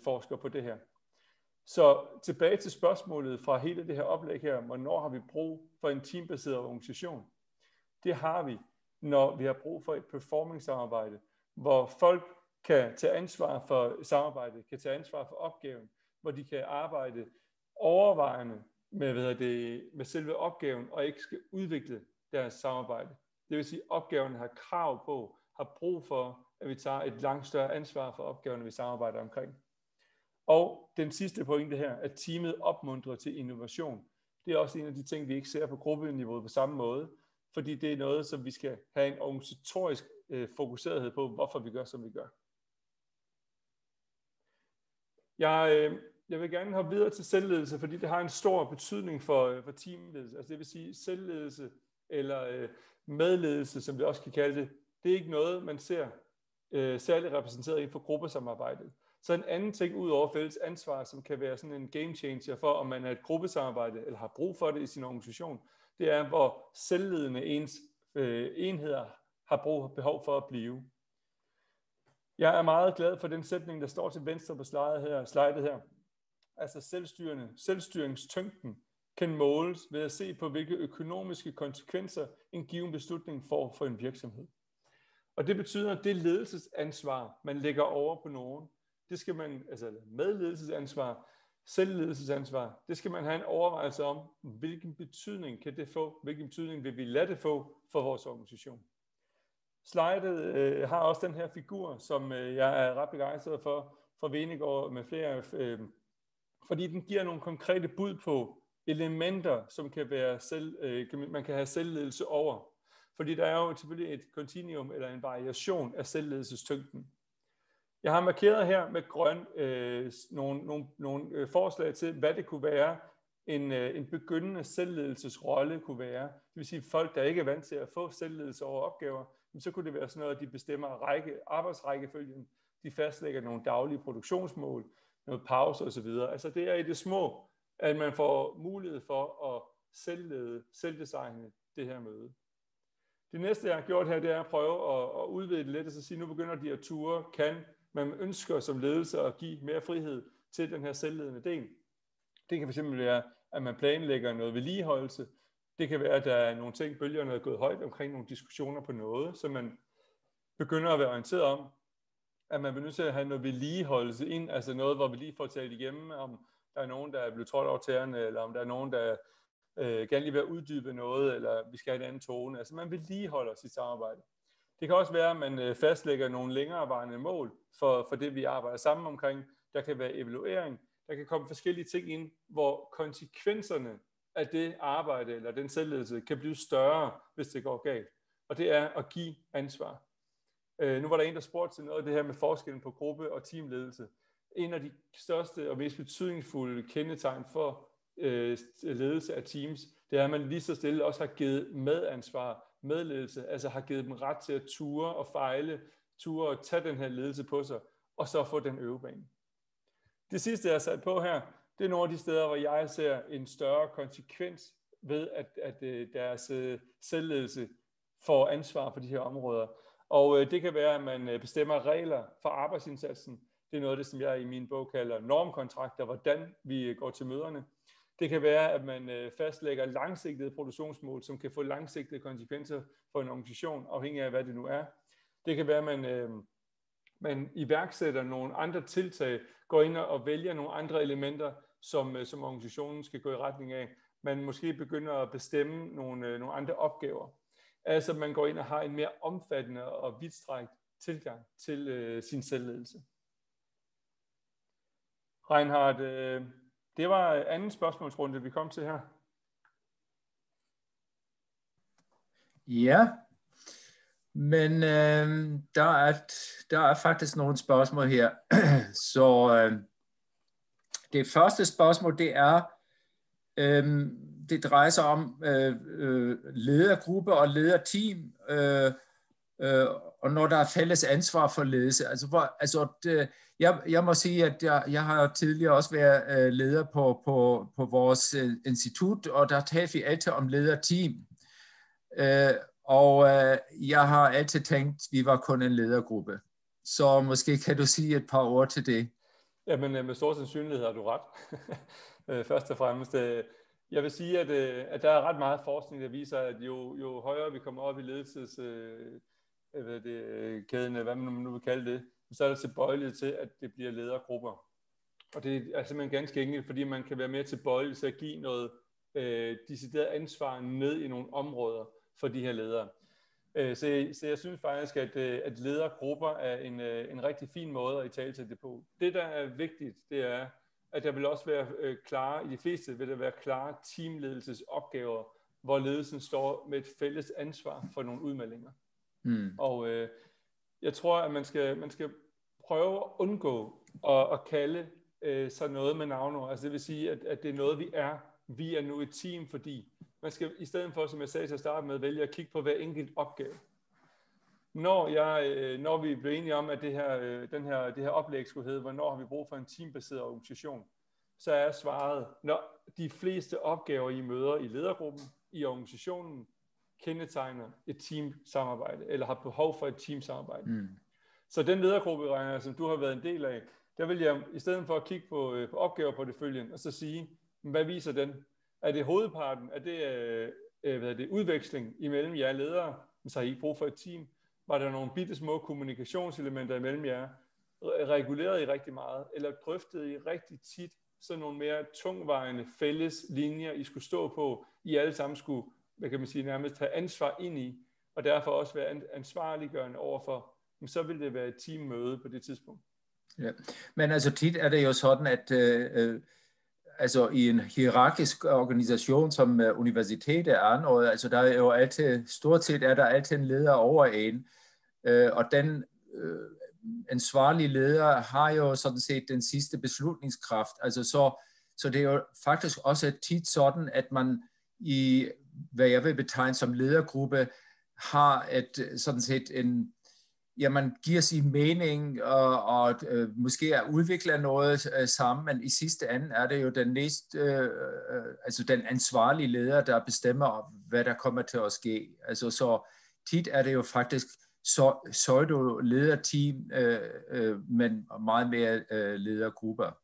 forsker på det her. Så tilbage til spørgsmålet fra hele det her oplæg her, hvornår har vi brug for en teambaseret organisation? Det har vi, når vi har brug for et performing-samarbejde, hvor folk kan tage ansvar for samarbejdet, kan tage ansvar for opgaven, hvor de kan arbejde overvejende med selve opgaven, og ikke skal udvikle deres samarbejde. Det vil sige, at opgaven har krav på, har brug for, at vi tager et langt større ansvar for opgaverne, vi samarbejder omkring. Og den sidste pointe her, at teamet opmuntrer til innovation. Det er også en af de ting, vi ikke ser på gruppeniveauet på samme måde, fordi det er noget, som vi skal have en organisatorisk fokuserethed på, hvorfor vi gør, som vi gør. Jeg vil gerne hoppe videre til selvledelse, fordi det har en stor betydning for teamledelse. Altså det vil sige, selvledelse eller medledelse, som vi også kan kalde det, det er ikke noget, man ser særligt repræsenteret inden for gruppesamarbejdet. Så en anden ting ud over fælles ansvar, som kan være sådan en game changer for, om man er et gruppesamarbejde eller har brug for det i sin organisation, det er, hvor selvledende ens enheder har behov for at blive. Jeg er meget glad for den sætning, der står til venstre på slidet her. Altså selvstyringstyngden kan måles ved at se på, hvilke økonomiske konsekvenser en given beslutning får for en virksomhed. Og det betyder, at det ledelsesansvar, man lægger over på nogen, det skal man, altså medledelsesansvar, selvledelsesansvar, det skal man have en overvejelse om, hvilken betydning kan det få, hvilken betydning vil vi lade det få for vores organisation. Slidet har også den her figur, som jeg er ret begejstret for Venegård med flere, fordi den giver nogle konkrete bud på elementer, som kan være man kan have selvledelse over. Fordi der er jo selvfølgelig et kontinuum eller en variation af selvledelsestyngden. Jeg har markeret her med grøn nogle forslag til, hvad det kunne være, en begyndende selvledelsesrolle kunne være. Det vil sige, folk, der ikke er vant til at få selvledelse over opgaver, så kunne det være sådan noget, at de bestemmer arbejdsrækkefølgen, de fastlægger nogle daglige produktionsmål, noget pause osv. Altså det er i det små, at man får mulighed for at selvdesigne det her møde. Det næste, jeg har gjort her, det er at prøve at udvide det lidt, og så sige, nu begynder de at ture, man ønsker som ledelse at give mere frihed til den her selvledende del. Det kan fx være, at man planlægger noget vedligeholdelse. Det kan være, at der er nogle ting, bølgerne er gået højt omkring nogle diskussioner på noget, så man begynder at være orienteret om, at man bliver nødt til at have noget vedligeholdelse ind, altså noget, hvor vi lige får talt igennem, om der er nogen, der er blevet trådt over tæerne, eller om der er nogen, der gerne lige vil at uddybe noget, eller vi skal have en anden tone. Altså man vedligeholder sit samarbejde. Det kan også være, at man fastlægger nogle længerevarende mål for det, vi arbejder sammen omkring. Der kan være evaluering. Der kan komme forskellige ting ind, hvor konsekvenserne af det arbejde eller den selvledelse kan blive større, hvis det går galt. Og det er at give ansvar. Nu var der en, der spurgte til noget af det her med forskellen på gruppe- og teamledelse. En af de største og mest betydningsfulde kendetegn for ledelse af teams, det er, at man lige så stille også har givet medansvar, medledelse, altså har givet dem ret til at ture og fejle, ture og tage den her ledelse på sig, og så få den øvebane. Det sidste, jeg har sat på her, det er nogle af de steder, hvor jeg ser en større konsekvens ved, at deres selvledelse får ansvar for de her områder. Og det kan være, at man bestemmer regler for arbejdsindsatsen. Det er noget af det, som jeg i min bog kalder normkontrakter, hvordan vi går til møderne. Det kan være, at man fastlægger langsigtede produktionsmål, som kan få langsigtede konsekvenser for en organisation, afhængig af, hvad det nu er. Det kan være, at man iværksætter nogle andre tiltag, går ind og vælger nogle andre elementer, som organisationen skal gå i retning af. Man måske begynder at bestemme nogle andre opgaver. Altså man går ind og har en mere omfattende og vidtstrækt tilgang til sin selvledelse. Reinhard, det var anden spørgsmålsrunde, vi kom til her. Ja, men der er faktisk nogle spørgsmål her. Så det første spørgsmål, det er, det drejer sig om ledergruppe og lederteam, og når der er fælles ansvar for ledelse. Jeg må sige, at jeg har tidligere også været leder på vores institut, og der talte vi altid om lederteam. Og jeg har altid tænkt, at vi var kun en ledergruppe. Så måske kan du sige et par ord til det. Jamen med stor sandsynlighed har du ret. Først og fremmest. Jeg vil sige, at der er ret meget forskning, der viser, at jo højere vi kommer op i ledelseskæden, hvad man nu vil kalde det, så er der tilbøjelighed til, at det bliver ledergrupper. Og det er simpelthen ganske enkelt, fordi man kan være mere tilbøjelig til at give noget decideret ansvar ned i nogle områder for de her ledere. Så jeg synes faktisk, at ledergrupper er en rigtig fin måde at italesætte det på. Det, der er vigtigt, det er, at der vil også være klare, i de fleste vil der være klare teamledelsesopgaver, hvor ledelsen står med et fælles ansvar for nogle udmeldinger. Og jeg tror, at man skal prøve at undgå at kalde sådan noget med navnord. Altså det vil sige, at det er noget, vi er nu et team, fordi man skal i stedet for, som jeg sagde til at starte med, vælge at kigge på hver enkelt opgave. Når vi blev enige om, at det her oplæg skulle hedde, hvornår har vi brug for en teambaseret organisation, så er svaret, når de fleste opgaver, I møder i ledergruppen, i organisationen, kendetegner et teamsamarbejde, eller har behov for et teamsamarbejde. Så den ledergruppe, Reinhard, som du har været en del af, der vil jeg i stedet for at kigge på opgaveporteføljen, og så sige, hvad viser den? Er det hovedparten? Er det udveksling imellem jer ledere? Så har I ikke brug for et team. Var der nogle bitte små kommunikationselementer imellem jer? Reguleret I rigtig meget? Eller drøftede I rigtig tit sådan nogle mere tungvejende fælles linjer, I skulle stå på? I alle sammen skulle, hvad kan man sige, nærmest have ansvar ind i, og derfor også være ansvarliggørende overfor. Men så vil det være et teammøde på det tidspunkt. Ja. Men altså tit er det jo sådan, at altså i en hierarkisk organisation som universitetet er noget, altså der er jo altid, stort set er der altid en leder over en, og den ansvarlige leder har jo sådan set den sidste beslutningskraft, altså så det er jo faktisk også tit sådan, at man i, hvad jeg vil betegne som ledergruppe, har sådan set man giver sin mening og måske udvikler noget sammen, men i sidste ende er det jo den altså den ansvarlige leder, der bestemmer, hvad der kommer til at ske. Altså så tit er det jo faktisk pseudo-lederteam, men meget mere ledergrupper.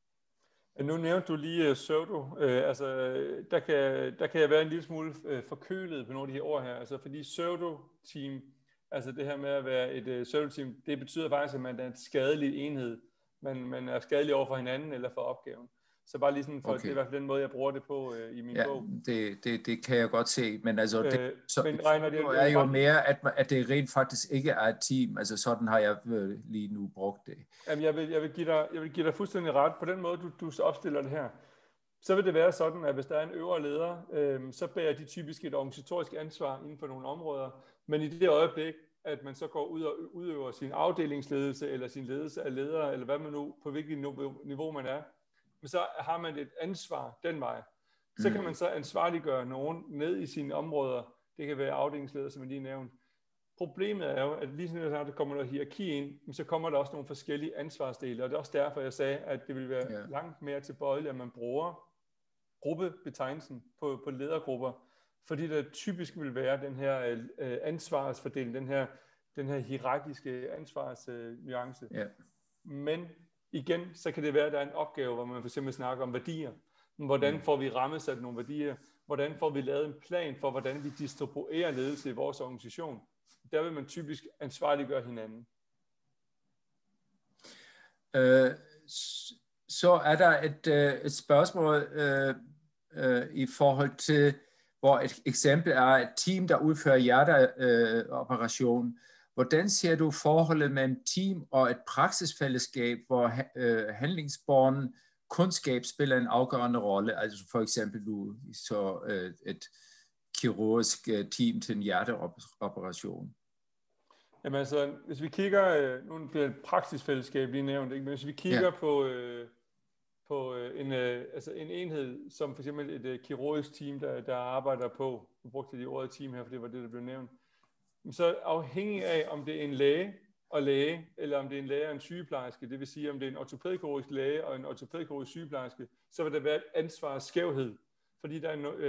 Nu nævnte du lige pseudo. Altså, der kan jeg være en lille smule forkølet på nogle af de her ord her. Altså, fordi pseudo-team, altså det her med at være et pseudo-team, det betyder faktisk, at man er en skadelig enhed. Man er skadelig over for hinanden eller for opgaven. Så bare lige sådan, for det er i hvert fald den måde, jeg bruger det på i min bog. Det kan jeg godt se, men altså men Reinhard, det er jo mere, at det rent faktisk ikke er et team. Altså sådan har jeg lige nu brugt det. Jamen, jeg vil give dig fuldstændig ret på den måde, du opstiller det her. Så vil det være sådan, at hvis der er en øvre leder, så bærer de typisk et organisatorisk ansvar inden for nogle områder. Men i det øjeblik, at man så går ud og udøver sin afdelingsledelse, eller sin ledelse af ledere, eller hvad man nu, på hvilket niveau man er, så har man et ansvar den vej. Så kan man så ansvarliggøre nogen ned i sine områder. Det kan være afdelingsleder, som jeg lige nævnte. Problemet er jo, at lige sådan, at der kommer noget hierarki ind, så kommer der også nogle forskellige ansvarsdele, og det er også derfor, jeg sagde, at det vil være langt mere tilbøjeligt, at man bruger gruppebetegnelsen på ledergrupper, fordi der typisk vil være den her ansvarsfordeling, den her hierarkiske ansvarsnuance. Men igen, så kan det være, at der er en opgave, hvor man for eksempel snakker om værdier. Hvordan får vi rammesat nogle værdier? Hvordan får vi lavet en plan for, hvordan vi distribuerer ledelse i vores organisation? Der vil man typisk ansvarliggøre hinanden. Så er der et spørgsmål i forhold til, hvor et eksempel er et team, der udfører hjerteoperation. Hvordan ser du forholdet mellem team og et praksisfællesskab, hvor handlingsbåren kundskab spiller en afgørende rolle? Altså for eksempel så et kirurgisk team til en hjerteoperation. Jamen altså, hvis vi kigger, nu bliver et praksisfællesskab lige nævnt, ikke? Men hvis vi kigger på en enhed, som for eksempel et kirurgisk team, der arbejder på, nu brugte jeg de ordet team her, for det var det, der blev nævnt, så afhængig af, om det er en læge, eller om det er en læge og en sygeplejerske, det vil sige, om det er en ortopædkirurgisk læge og en ortopædkirurgisk sygeplejerske, så vil der være et ansvarsskævhed, fordi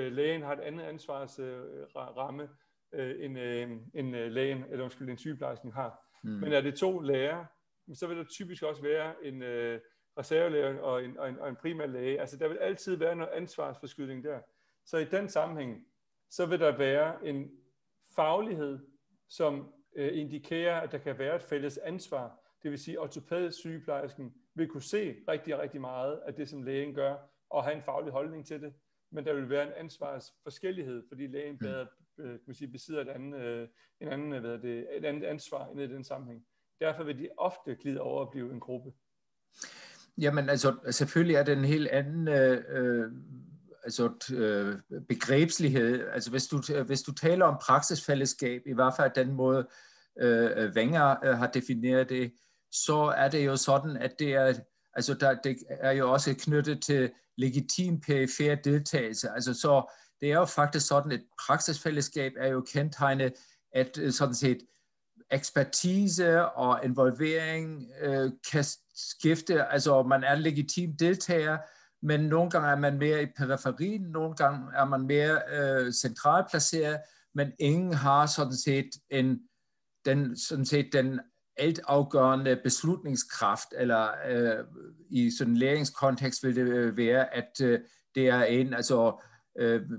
lægen har et andet ansvarsramme, end lægen, eller undskyld, en sygeplejersken har. Men er det 2 læger, så vil der typisk også være en reservelæge og en primær læge. Altså der vil altid være noget ansvarsforskydning der. Så i den sammenhæng, så vil der være en faglighed, som indikerer, at der kan være et fælles ansvar. Det vil sige, at ortopædisk sygeplejersken vil kunne se rigtig, rigtig meget af det, som lægen gør, og have en faglig holdning til det. Men der vil være en ansvarsforskellighed, fordi lægen besidder et andet ansvar i den sammenhæng. Derfor vil de ofte glide over at blive en gruppe. Jamen altså, selvfølgelig er det en helt anden begrebslighed. Altså hvis du taler om praksisfællesskab, i hvert fald den måde Wenger har defineret det, så er det jo sådan, at det er jo også knyttet til legitim perifer deltagelse. Altså så det er jo faktisk sådan, et praksisfællesskab er jo kendetegnet, at sådan set ekspertise og involvering kan skifte. Altså man er legitim deltager, men nogle gange er man mere i periferien, nogle gange er man mere centralt placeret, men ingen har sådan set den altafgørende beslutningskraft, eller i sådan en læringskontekst vil det være, at det er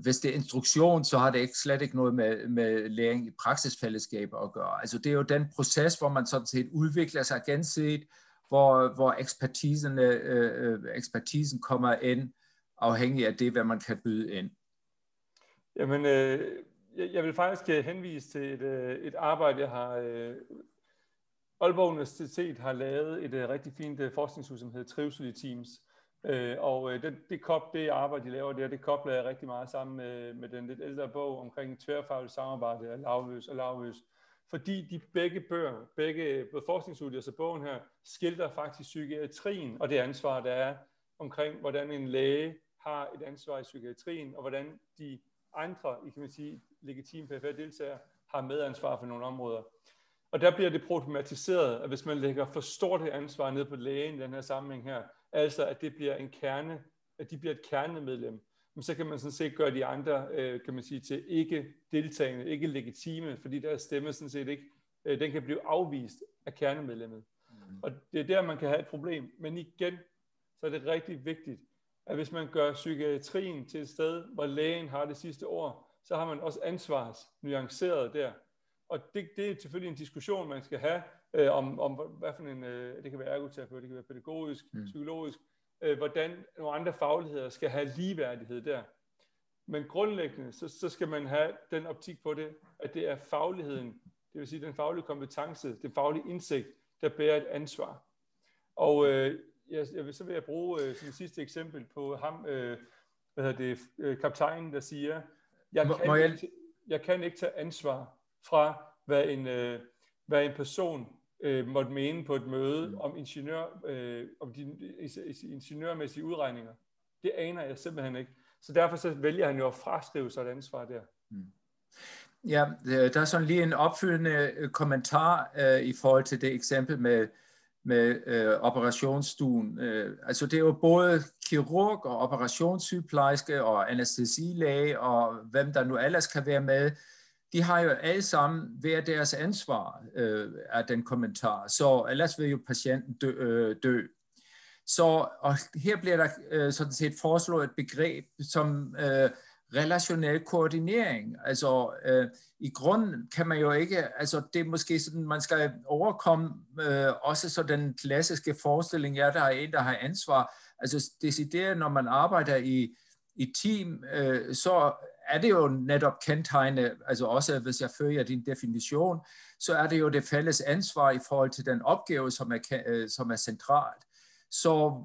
hvis det er instruktion, så har det slet ikke noget med læring i praksisfællesskaber at gøre. Altså det er jo den proces, hvor man sådan set udvikler sig gensidigt, hvor ekspertisen kommer ind, afhængig af det, hvad man kan byde ind. Jamen, jeg vil faktisk henvise til et arbejde, jeg har... Aalborg Universitet har lavet et rigtig fint forskningshus, som hedder Trivsel i Teams. Og det arbejde, de laver der, det kobler jeg rigtig meget sammen med den lidt ældre bog omkring tværfagligt samarbejde af Lavøs. Fordi de begge både forskningsstudier og så bogen her, skildrer faktisk psykiatrien og det ansvar, der er omkring, hvordan en læge har et ansvar i psykiatrien, og hvordan de andre, kan man sige, legitime perifer deltagere har medansvar for nogle områder. Og der bliver det problematiseret, at hvis man lægger for stort et ansvar ned på lægen i den her sammenhæng her, altså at det bliver at de bliver et kernemedlem, men så kan man sådan set gøre de andre, kan man sige, til ikke deltagende, ikke legitime, fordi deres stemme sådan set ikke, den kan blive afvist af kernemedlemmet. Og det er der, man kan have et problem. Men igen, så er det rigtig vigtigt, at hvis man gør psykiatrien til et sted, hvor lægen har det sidste ord, så har man også ansvarsnuanceret der. Og det er selvfølgelig en diskussion, man skal have om hvad for en, det kan være ergoterapeut, det kan være pædagogisk, psykologisk, hvordan nogle andre fagligheder skal have ligeværdighed der. Men grundlæggende, så skal man have den optik på det, at det er fagligheden, det vil sige den faglige kompetence, den faglige indsigt, der bærer et ansvar. Og så vil jeg bruge som sidste eksempel på ham, kaptajnen, der siger, jeg kan ikke tage ansvar fra, hvad en person måtte mene på et møde om de ingeniørmæssige udregninger. Det aner jeg simpelthen ikke. Så derfor så vælger han jo at fraskrive sig et ansvar der. Ja, der er sådan lige en opfølgende kommentar i forhold til det eksempel med operationsstuen. Altså det er jo både kirurg og operationssygeplejerske og anæstesilæge og hvem der nu ellers kan være med. De har jo alle sammen hver deres ansvar af den kommentar, så ellers vil jo patienten dø. Så og her bliver der sådan set foreslået et begreb som relationel koordinering. Altså i grunden kan man jo ikke, altså det er måske sådan, man skal overkomme også så den klassiske forestilling, der er en, der har ansvar. Altså decideret, når man arbejder i team, så er det jo netop kendetegnet, altså også hvis jeg følger din definition, så er det jo det fælles ansvar i forhold til den opgave, som er centralt. Så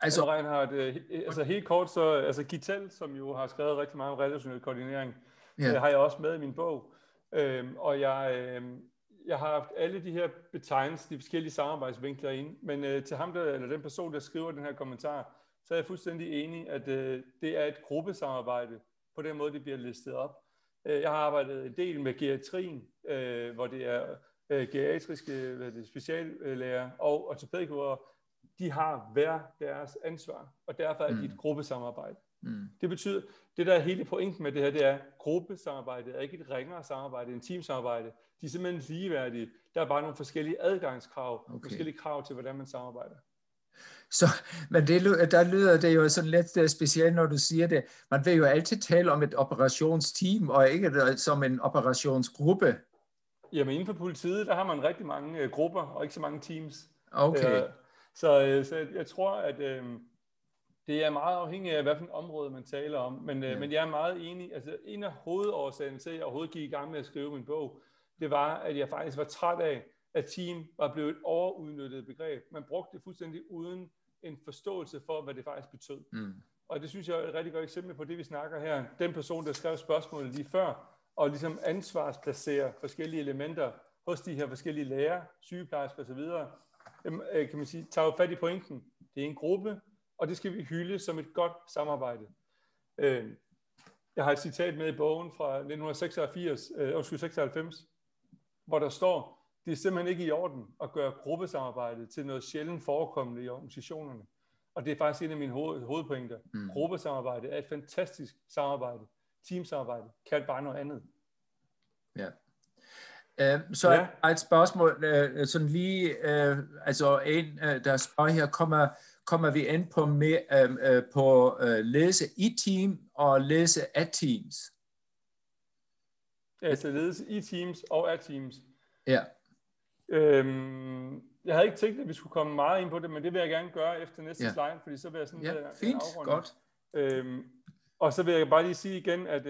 altså Reinhard, altså helt kort, så altså Gittel, som jo har skrevet rigtig meget om relationel koordinering, har jeg også med i min bog, og jeg har haft alle de her betegnelser, de forskellige samarbejdsvinkler ind, men til ham, eller den person, der skriver den her kommentar, så er jeg fuldstændig enig, at det er et gruppesamarbejde, på den måde, det bliver listet op. Jeg har arbejdet en del med geriatrien, hvor det er geriatriske speciallæger og ortopædikere. De har hver deres ansvar, og derfor er det et gruppesamarbejde. Det betyder, det der er hele pointen med det her, det er, gruppesamarbejde er ikke et ringere samarbejde end teamsamarbejde. De er simpelthen ligeværdige. Der er bare nogle forskellige adgangskrav, forskellige krav til, hvordan man samarbejder. Så, men der lyder det jo sådan lidt specielt, når du siger det. Man vil jo altid tale om et operationsteam, og ikke som en operationsgruppe. Jamen inden for politiet, der har man rigtig mange grupper, og ikke så mange teams. Okay. Så jeg tror, at det er meget afhængigt af, hvilket område man taler om. Men jeg er meget enig. Altså en af hovedårsagerne til, at jeg overhovedet gik i gang med at skrive min bog, det var, at jeg faktisk var træt af, at team var blevet et overudnyttet begreb. Man brugte det fuldstændig uden en forståelse for, hvad det faktisk betød. Og det synes jeg er et rigtig godt eksempel på det, vi snakker her. Den person, der skrev spørgsmålet lige før, og ligesom ansvarsplacerer forskellige elementer hos de her forskellige læger, sygeplejersker osv., kan man sige, tager jo fat i pointen. Det er en gruppe, og det skal vi hylde som et godt samarbejde. Jeg har et citat med i bogen fra 1996, hvor der står, det er simpelthen ikke i orden at gøre gruppesamarbejdet til noget sjældent forekommende i organisationerne. Og det er faktisk en af mine hovedpointer. Gruppesamarbejde er et fantastisk samarbejde. Teamsamarbejde kan bare noget andet. Ja. Så er et spørgsmål, sådan lige, altså en, der spørger her, kommer vi ind på mere på ledelse i team og ledelse af teams? Altså ledelse i teams og af teams. Ja. Jeg havde ikke tænkt, at vi skulle komme meget ind på det, men det vil jeg gerne gøre efter næste slide, fordi så vil jeg sådan fint, godt. Og så vil jeg bare lige sige igen, at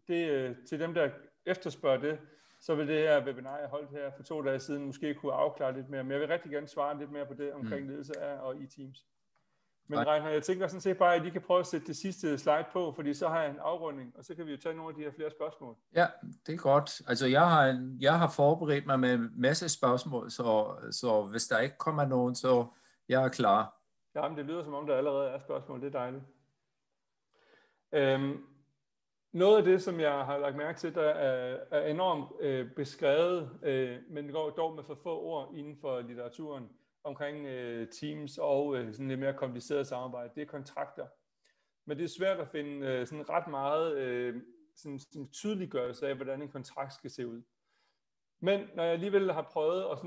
det til dem, der efterspørger det, så vil det her webinar, jeg holdt her for 2 dage siden, måske kunne afklare lidt mere. Men jeg vil rigtig gerne svare lidt mere på det omkring ledelse af og i teams. Men Reinhard, jeg tænker sådan set bare, at I kan prøve at sætte det sidste slide på, fordi så har jeg en afrunding, og så kan vi jo tage nogle af de her flere spørgsmål. Ja, det er godt. Altså jeg har forberedt mig med en masse spørgsmål, så hvis der ikke kommer nogen, så jeg er klar. Jamen, det lyder som om, der allerede er spørgsmål. Det er dejligt. Noget af det, som jeg har lagt mærke til, der er enormt beskrevet, men det går dog med for få ord inden for litteraturen omkring teams og sådan lidt mere kompliceret samarbejde, det er kontrakter. Men det er svært at finde sådan ret meget sådan tydeliggørelse af, hvordan en kontrakt skal se ud. Men når jeg alligevel har prøvet at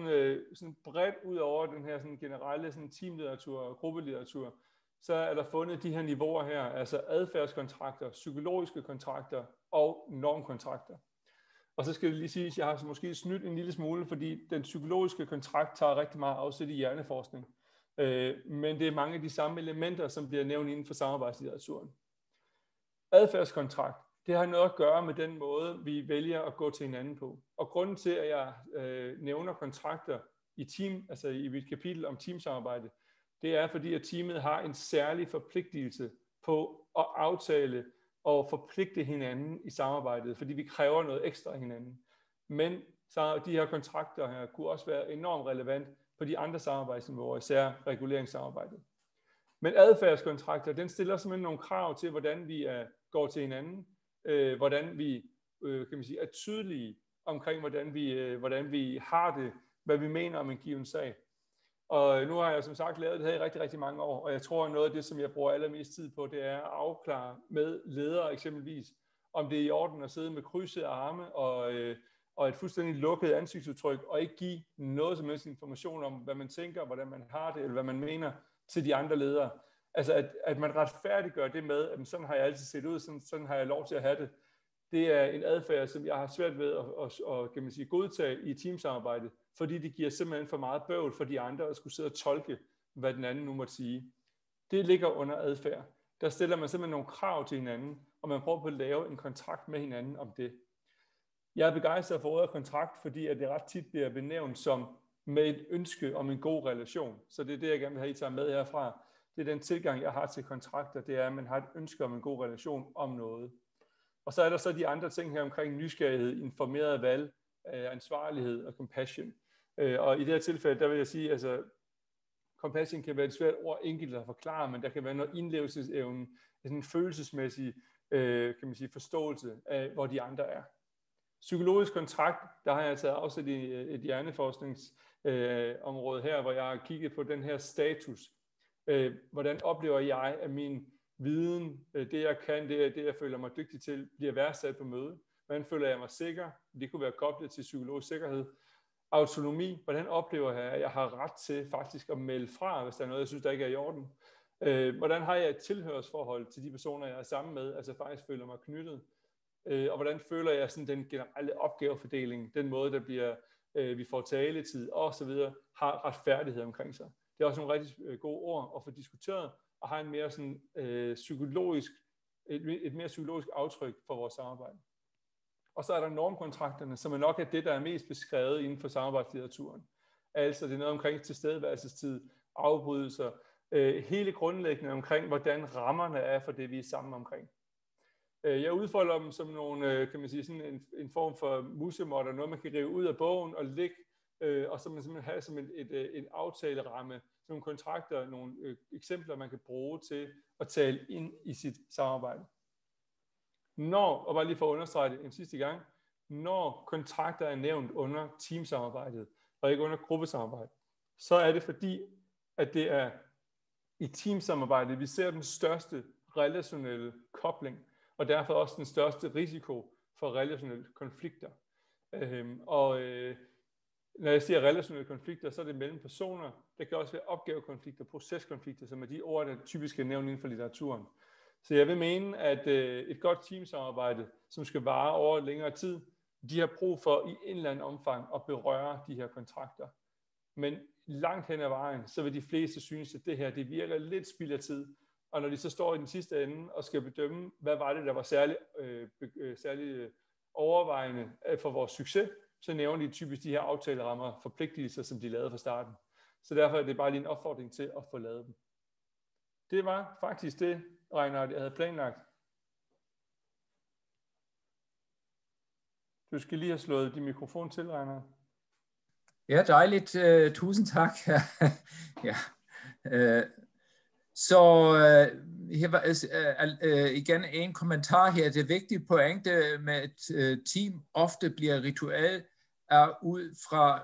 sådan bredt ud over den her sådan generelle sådan teamlitteratur og gruppelitteratur, så er der fundet de her niveauer her, altså adfærdskontrakter, psykologiske kontrakter og normkontrakter. Og så skal det lige sige, at jeg har måske snydt en lille smule, fordi den psykologiske kontrakt tager rigtig meget afsæt i hjerneforskning. Men det er mange af de samme elementer, som bliver nævnt inden for samarbejdslitteraturen. Adfærdskontrakt, det har noget at gøre med den måde, vi vælger at gå til hinanden på. Og grunden til, at jeg nævner kontrakter i team, altså i mit kapitel om teamsamarbejde, det er fordi, at teamet har en særlig forpligtelse på at aftale og forpligte hinanden i samarbejdet, fordi vi kræver noget ekstra af hinanden. Men så de her kontrakter her kunne også være enormt relevant på de andre samarbejdsniveauer, især reguleringssamarbejdet. Men adfærdskontrakter, den stiller simpelthen nogle krav til, hvordan vi går til hinanden, hvordan vi kan man sige, er tydelige omkring, hvordan vi har det, hvad vi mener om en given sag. Og nu har jeg som sagt lavet det her i rigtig, rigtig mange år, og jeg tror, at noget af det, som jeg bruger allermest tid på, det er at afklare med ledere eksempelvis, om det er i orden at sidde med krydsede arme og et fuldstændig lukket ansigtsudtryk, og ikke give noget som helst information om, hvad man tænker, hvordan man har det, eller hvad man mener til de andre ledere. Altså at man retfærdiggør det med, at sådan har jeg altid set ud, sådan har jeg lov til at have det. Det er en adfærd, som jeg har svært ved at kan man sige, godtage i teamsamarbejde, fordi det giver simpelthen for meget bøvl for de andre at skulle sidde og tolke, hvad den anden nu måtte sige. Det ligger under adfærd. Der stiller man simpelthen nogle krav til hinanden, og man prøver på at lave en kontrakt med hinanden om det. Jeg er begejstret for ordet kontrakt, fordi at det ret tit bliver benævnt som med et ønske om en god relation. Så det er det, jeg gerne vil have, I tager med herfra. Det er den tilgang, jeg har til kontrakter, det er, at man har et ønske om en god relation om noget. Og så er der så de andre ting her omkring nysgerrighed, informeret valg, ansvarlighed og compassion. Og i det her tilfælde, der vil jeg sige, altså compassion kan være et svært ord enkelt at forklare, men der kan være noget indlevelsesevne, sådan en følelsesmæssig kan man sige, forståelse af, hvor de andre er. Psykologisk kontrakt, der har jeg taget afsæt i et hjerneforskningsområde her, hvor jeg har kigget på den her status. Hvordan oplever jeg, at min viden, det jeg kan, det jeg føler mig dygtig til, bliver værdsat på møde? Hvordan føler jeg mig sikker? Det kunne være koblet til psykologisk sikkerhed. Autonomi, hvordan oplever jeg, at jeg har ret til faktisk at melde fra, hvis der er noget, jeg synes, der ikke er i orden? Hvordan har jeg et tilhørsforhold til de personer, jeg er sammen med, altså faktisk føler mig knyttet? Og hvordan føler jeg sådan den generelle opgavefordeling, den måde, der bliver, vi får taletid og så videre, har retfærdighed omkring sig. Det er også nogle rigtig gode ord at få diskuteret, og har en mere sådan, et mere psykologisk aftryk for vores samarbejde. Og så er der normkontrakterne, som er nok af det, der er mest beskrevet inden for samarbejdslitteraturen. Altså det er noget omkring tilstedeværelsestid, afbrydelser, hele grundlæggende omkring, hvordan rammerne er for det, vi er sammen omkring. Jeg udfolder dem som nogle, kan man sige, sådan en form for musemotter, noget man kan rive ud af bogen og lægge, og så man simpelthen have som en aftaleramme, nogle kontrakter, nogle eksempler, man kan bruge til at tale ind i sit samarbejde. Og bare lige for at understrege det en sidste gang, når kontrakter er nævnt under teamsamarbejdet, og ikke under gruppesamarbejde, så er det fordi, at det er i teamsamarbejdet, vi ser den største relationelle kobling, og derfor også den største risiko for relationelle konflikter. Når jeg siger relationelle konflikter, så er det mellem personer. Der kan også være opgavekonflikter, proceskonflikter, som er de ord, der typisk er nævnt inden for litteraturen. Så jeg vil mene, at et godt teamsamarbejde, som skal vare over længere tid, de har brug for i en eller anden omfang at berøre de her kontrakter. Men langt hen ad vejen, så vil de fleste synes, at det her det virker lidt spild af tid. Og når de så står i den sidste ende og skal bedømme, hvad var det, der var særlig overvejende for vores succes, så nævner de typisk de her aftalerammer, forpligtelser, som de lavede fra starten. Så derfor er det bare lige en opfordring til at få lavet dem. Det var faktisk det, Reinhard, jeg havde planlagt. Du skal lige have slået din mikrofon til, Reinhard. Ja, dejligt. Tusind tak. Ja. Så her var igen en kommentar her. Det vigtige pointe med et team ofte bliver ritual er ud fra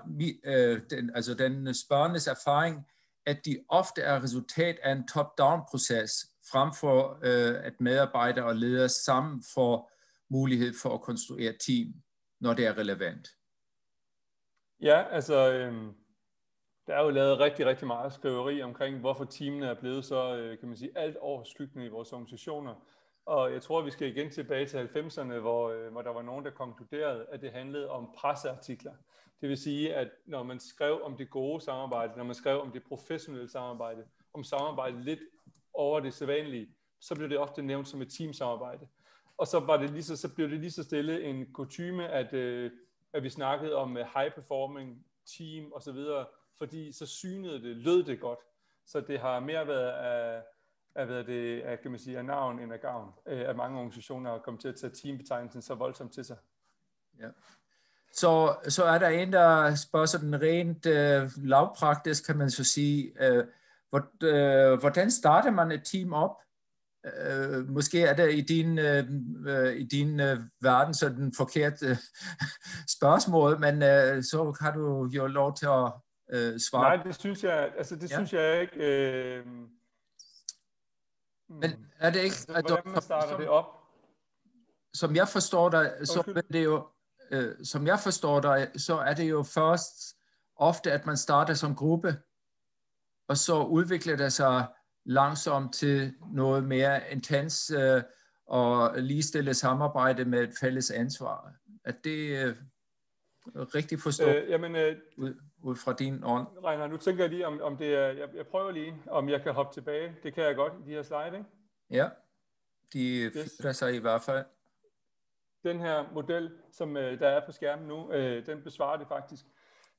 den spørgendes erfaring, at de ofte er resultat af en top-down-proces, frem for at medarbejdere og ledere sammen får mulighed for at konstruere team, når det er relevant. Ja, altså der er jo lavet rigtig, rigtig meget skriveri omkring, hvorfor teamene er blevet så, kan man sige, alt overskyggende i vores organisationer. Og jeg tror, vi skal igen tilbage til 90'erne, hvor der var nogen, der konkluderede, at det handlede om presseartikler. Det vil sige, at når man skrev om det gode samarbejde, når man skrev om det professionelle samarbejde, om samarbejde lidt over det sædvanlige, så blev det ofte nævnt som et teamsamarbejde. Og så blev det lige så stille en kutyme, at vi snakkede om high performing team og så videre, fordi så lød det godt. Så det har mere været kan man sige, af navn end af gavn, at mange organisationer har kommet til at tage teambetegnelsen så voldsomt til sig. Ja. Så er der en, der spørger sådan rent lavpraktisk, kan man så sige, Hvordan starter man et team op? Måske er det i din verden så den forkerte spørgsmål, men så har du jo lov til at svare. Nej, det synes jeg, synes jeg ikke. Men er det ikke, hvordan man starter det op? Som jeg forstår dig, så er det jo først ofte, at man starter som gruppe, og så udvikler det sig langsomt til noget mere intens og ligestillet samarbejde med et fælles ansvar. Er det rigtig forstået ud fra din ånd? Reiner, nu tænker jeg lige, om det er, jeg prøver lige, om jeg kan hoppe tilbage. Det kan jeg godt i de her slide, ikke? Ja, de flytter sig i hvert fald. Den her model, som der er på skærmen nu, den besvarer det faktisk.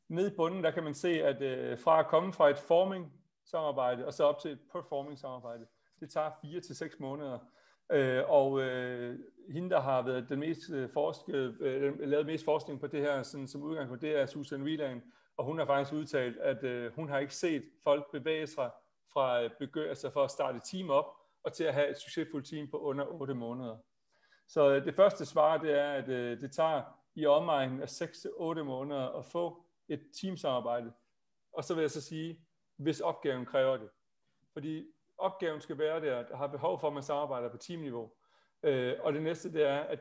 Nede i bunden, der kan man se, at fra at komme fra et forming-samarbejde og så op til et performing-samarbejde, det tager 4 til 6 måneder. Hende, der har været den mest lavet mest forskning på det her, sådan, som udgangspunkt, det er Susan Wieland, og hun har faktisk udtalt, at hun har ikke set folk bevæge sig fra for at starte et team op, og til at have et succesfuldt team på under 8 måneder. Så det første svar, det er, at det tager i omegnen af 6 til 8 måneder at få et teamsamarbejde. Og så vil jeg så sige, hvis opgaven kræver det. Fordi opgaven skal være der har behov for, at man samarbejder på teamniveau. Og det næste, det er, at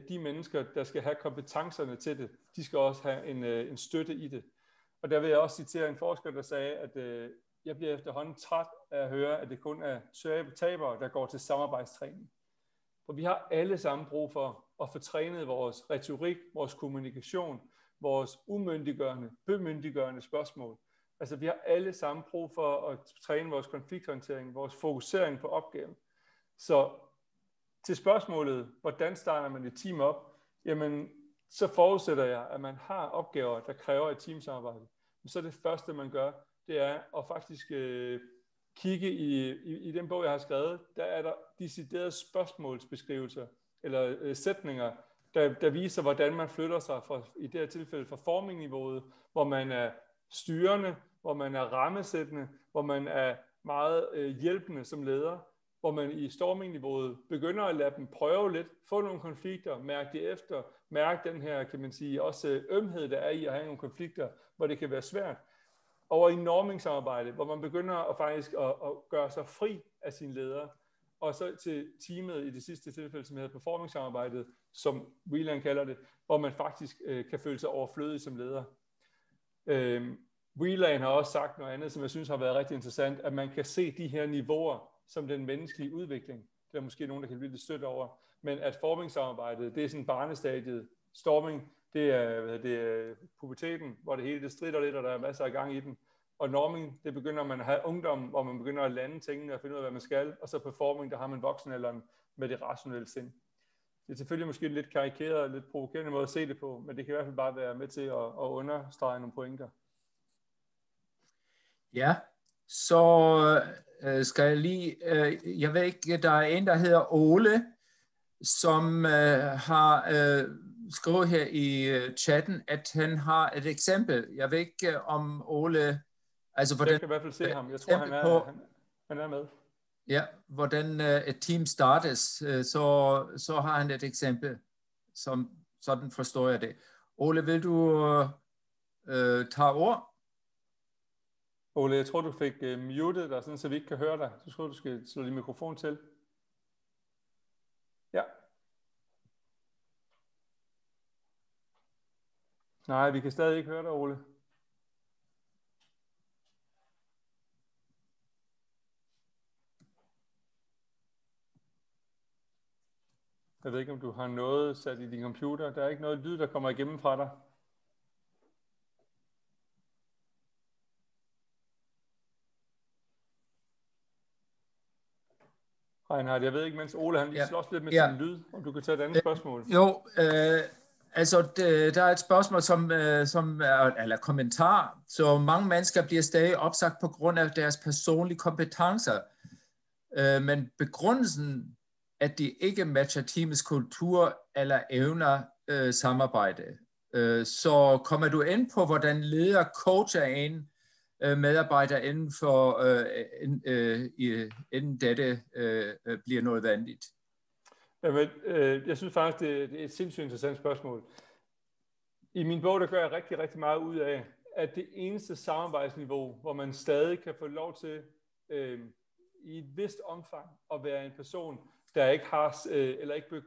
de mennesker, der skal have kompetencerne til det, de skal også have en støtte i det. Og der vil jeg også citere en forsker, der sagde, at jeg bliver efterhånden træt af at høre, at det kun er tabere, der går til samarbejdstræning. For vi har alle sammen brug for at få trænet vores retorik, vores kommunikation, vores bemyndiggørende spørgsmål. Altså vi har alle sammen brug for at træne vores konflikthåndtering, vores fokusering på opgaven. Så til spørgsmålet, hvordan starter man et team op? Jamen, så forudsætter jeg, at man har opgaver, der kræver et teamsamarbejde. Så det første, man gør, det er at faktisk kigge i den bog, jeg har skrevet, der er der deciderede spørgsmålsbeskrivelser, eller sætninger, der viser, hvordan man flytter sig i det her tilfælde fra formingniveauet, hvor man er styrende, hvor man er rammesættende, hvor man er meget hjælpende som leder, hvor man i stormingniveauet begynder at lade dem prøve lidt, få nogle konflikter, mærke det efter, mærke den her, kan man sige, også ømhed, der er i at have nogle konflikter, hvor det kan være svært. Over i norming-samarbejde, hvor man begynder at faktisk at gøre sig fri af sine ledere, og så til teamet i det sidste tilfælde, som hedder performing-samarbejdet, som Wieland kalder det, hvor man faktisk kan føle sig overflødig som leder. Wieland har også sagt noget andet, som jeg synes har været rigtig interessant, at man kan se de her niveauer som den menneskelige udvikling. Det er måske nogen, der kan blive lidt stødt over, men at forming-samarbejdet, det er sådan barnestadiet. Storming, det er puberteten, hvor det hele det strider lidt, og der er masser af gang i den. Og norming, det begynder man at have ungdom, hvor man begynder at lande tingene og finde ud af, hvad man skal. Og så performing, der har man voksenalderen med det rationelle sind. Det er selvfølgelig måske lidt karikeret og lidt provokerende måde at se det på, men det kan i hvert fald bare være med til at understrege nogle pointer. Ja, så skal jeg lige, jeg ved ikke, der er en, der hedder Ole, som har skrevet her i chatten, at han har et eksempel. Jeg ved ikke om Ole, altså hvordan... Jeg kan i hvert fald se ham. Jeg tror, han er med. Ja, hvordan et team startes, så har han et eksempel. Sådan forstår jeg det. Ole, vil du tage ord? Ole, jeg tror, du fik muted dig, sådan, så vi ikke kan høre dig. Så tror du skal slå din mikrofon til. Ja. Nej, vi kan stadig ikke høre dig, Ole. Jeg ved ikke, om du har noget sat i din computer. Der er ikke noget lyd, der kommer igennem fra dig. Reinhard, jeg ved ikke, mens Ole han lige slås lidt med sin lyd, om du kan tage et andet spørgsmål. Jo, altså der er et spørgsmål, som er, eller kommentar, så mange mennesker bliver stadig opsagt på grund af deres personlige kompetencer, men begrundelsen, at de ikke matcher teamets kultur eller evner samarbejde. Så kommer du ind på, hvordan leder coacher en medarbejdere inden dette bliver nødvendigt? Jamen, jeg synes faktisk, det er et sindssygt interessant spørgsmål. I min bog, der gør jeg rigtig, rigtig meget ud af, at det eneste samarbejdsniveau, hvor man stadig kan få lov til i et vist omfang at være en person, der ikke har eller ikke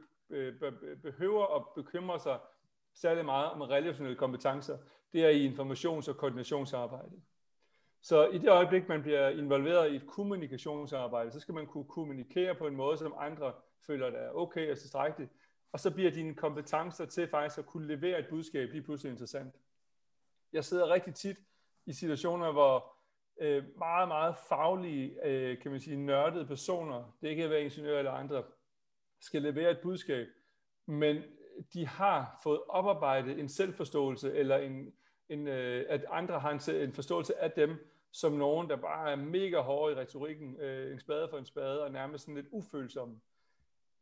behøver at bekymre sig særlig meget om relationelle kompetencer, det er i informations- og koordinationsarbejde. Så i det øjeblik, man bliver involveret i et kommunikationsarbejde, så skal man kunne kommunikere på en måde, som andre føler, der er okay og tilstrækkeligt. Og så bliver dine kompetencer til faktisk at kunne levere et budskab lige pludselig interessant. Jeg sidder rigtig tit i situationer, hvor meget, meget faglige, kan man sige, nørdede personer, det kan være ingeniører eller andre, skal levere et budskab, men de har fået oparbejdet en selvforståelse, eller at andre har en forståelse af dem, som nogen, der bare er mega hårde i retorikken, en spade for en spade, og nærmest sådan lidt ufølsomme.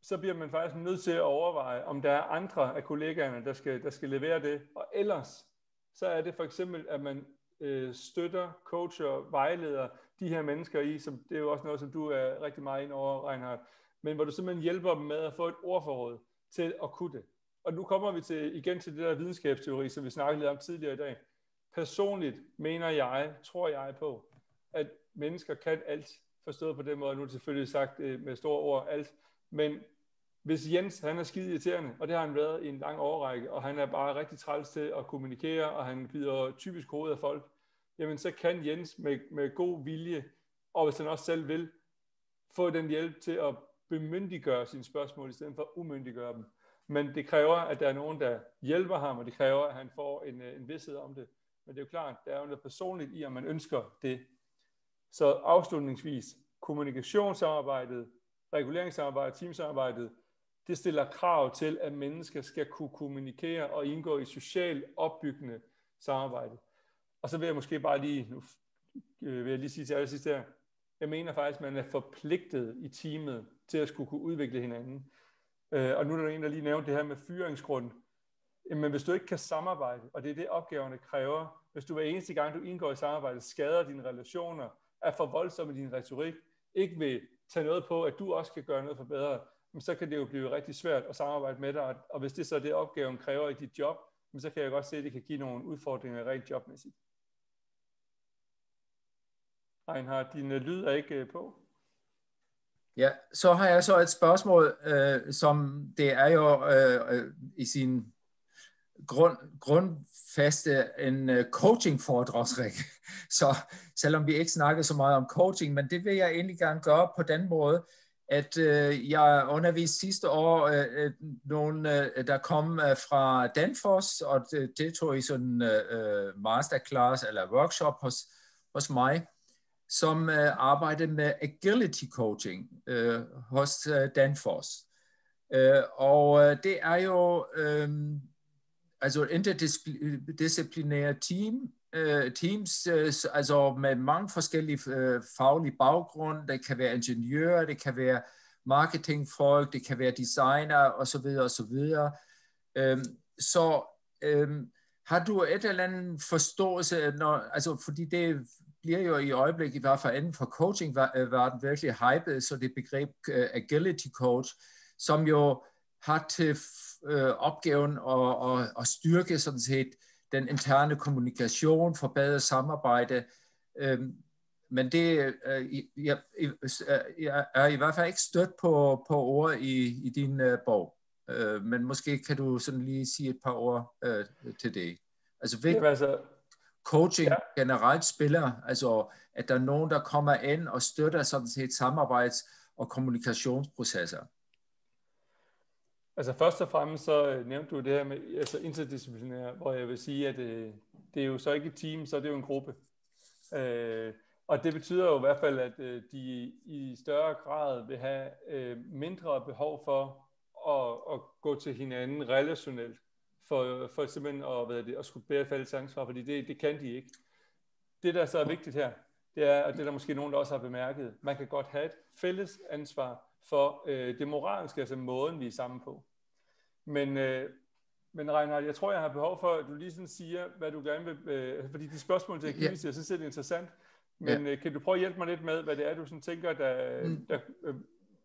Så bliver man faktisk nødt til at overveje, om der er andre af kollegaerne, der skal levere det. Og ellers, så er det for eksempel, at man støtter, coacher, vejleder de her mennesker i, som det er jo også noget, som du er rigtig meget ind over, Reinhard, men hvor du simpelthen hjælper dem med at få et ordforråd til at kunne det. Og nu kommer vi igen til det der videnskabsteori, som vi snakkede lidt om tidligere i dag. Personligt tror jeg på, at mennesker kan alt, forstået på den måde, nu er det selvfølgelig sagt med store ord, alt, men hvis Jens, han er skide irriterende, og det har han været i en lang årrække, og han er bare rigtig træls til at kommunikere, og han bider typisk hovedet af folk, jamen så kan Jens med god vilje, og hvis han også selv vil, få den hjælp til at bemyndiggøre sine spørgsmål, i stedet for at umyndiggøre dem. Men det kræver, at der er nogen, der hjælper ham, og det kræver, at han får en vidsthed om det. Men det er jo klart, der er jo noget personligt i, om man ønsker det. Så afslutningsvis, kommunikationssamarbejdet, reguleringssamarbejdet, teamsamarbejdet, det stiller krav til, at mennesker skal kunne kommunikere og indgå i socialt opbyggende samarbejde. Og så vil jeg måske bare lige sige til allersidst her, jeg mener faktisk, at man er forpligtet i teamet til at skulle kunne udvikle hinanden. Og nu er der en, der lige nævnte det her med fyringsgrund. Men hvis du ikke kan samarbejde, og det er det opgaverne kræver, hvis du hver eneste gang du indgår i samarbejde, skader dine relationer, er for voldsom i din retorik, ikke vil tage noget på, at du også kan gøre noget for bedre, så kan det jo blive rigtig svært at samarbejde med dig. Og hvis det så er det, opgaven kræver i dit job, så kan jeg godt se, at det kan give nogle udfordringer rent jobmæssigt. Reinhard, din lyd er ikke på. Ja, så har jeg så et spørgsmål, som det er jo i sin grundfaste en coaching-foredragsræk. Så selvom vi ikke snakker så meget om coaching, men det vil jeg egentlig gerne gøre på den måde, at jeg underviste sidste år nogen, der kom fra Danfoss og deltog i sådan en masterclass eller workshop hos mig, som arbejdede med agility coaching hos Danfoss. Og det er jo altså interdisciplinære teams, altså med mange forskellige faglige baggrunde. Det kan være ingeniører, det kan være marketingfolk, det kan være designer osv. osv. Så har du et eller andet forståelse, altså fordi det bliver jo i øjeblikket, i hvert fald inden for coaching, var den virkelig hypet, så det begreb agility coach, som jo har til opgaven at styrke sådan set den interne kommunikation, forbedre samarbejde. Men det jeg er i hvert fald ikke stødt på ord i din bog. Men måske kan du sådan lige sige et par ord til det. Altså coaching generelt spiller, altså at der er nogen, der kommer ind og støtter sådan set samarbejds- og kommunikationsprocesser. Altså først og fremmest så nævnte du det her med interdisciplinær, hvor jeg vil sige, at det er jo så ikke et team, så er det jo en gruppe. Og det betyder jo i hvert fald, at de i større grad vil have mindre behov for at gå til hinanden relationelt, for simpelthen at skulle bære fælles ansvar, fordi det kan de ikke. Det, der så er vigtigt her, det er, og det er der måske nogen, der også har bemærket, man kan godt have et fælles ansvar for det moralske, altså måden, vi er sammen på. Men Men Reinhard, jeg tror, jeg har behov for, at du lige sådan siger, hvad du gerne vil, fordi de spørgsmål til Achilles, jeg synes, det er interessant. Men kan du prøve at hjælpe mig lidt med, hvad det er, du sådan tænker, der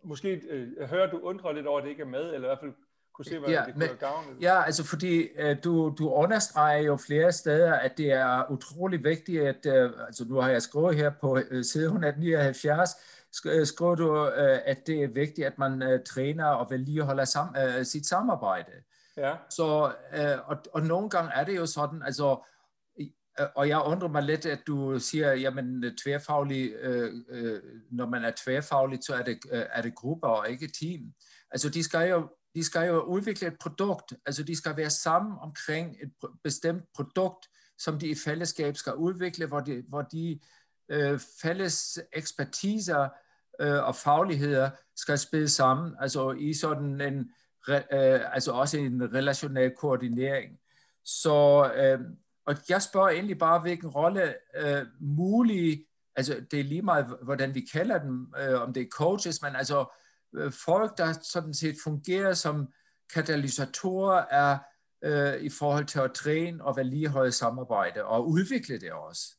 måske hører du undrer lidt over, at det ikke er med, eller i hvert fald kunne se, hvad det kunne være gavnligt? Ja, altså fordi du understreger jo flere steder, at det er utrolig vigtigt, at altså nu har jeg skrevet her på side 179, skriver du, at det er vigtigt, at man træner og vedligeholder sit samarbejde. Ja. Så, og nogle gange er det jo sådan, altså, og jeg undrer mig lidt, at du siger, jamen tværfaglig, når man er tværfaglig, så er det grupper og ikke team. Altså de skal jo udvikle et produkt, altså de skal være sammen omkring et bestemt produkt, som de i fællesskab skal udvikle, hvor de fælles ekspertiser og fagligheder skal spille sammen, altså i sådan en, altså også en relationel koordinering. Så, og jeg spørger egentlig bare, hvilken rolle mulige, altså det er lige meget, hvordan vi kalder dem, om det er coaches, men altså folk, der sådan set fungerer som katalysatorer, er i forhold til at træne og vedligeholde samarbejde og udvikle det også.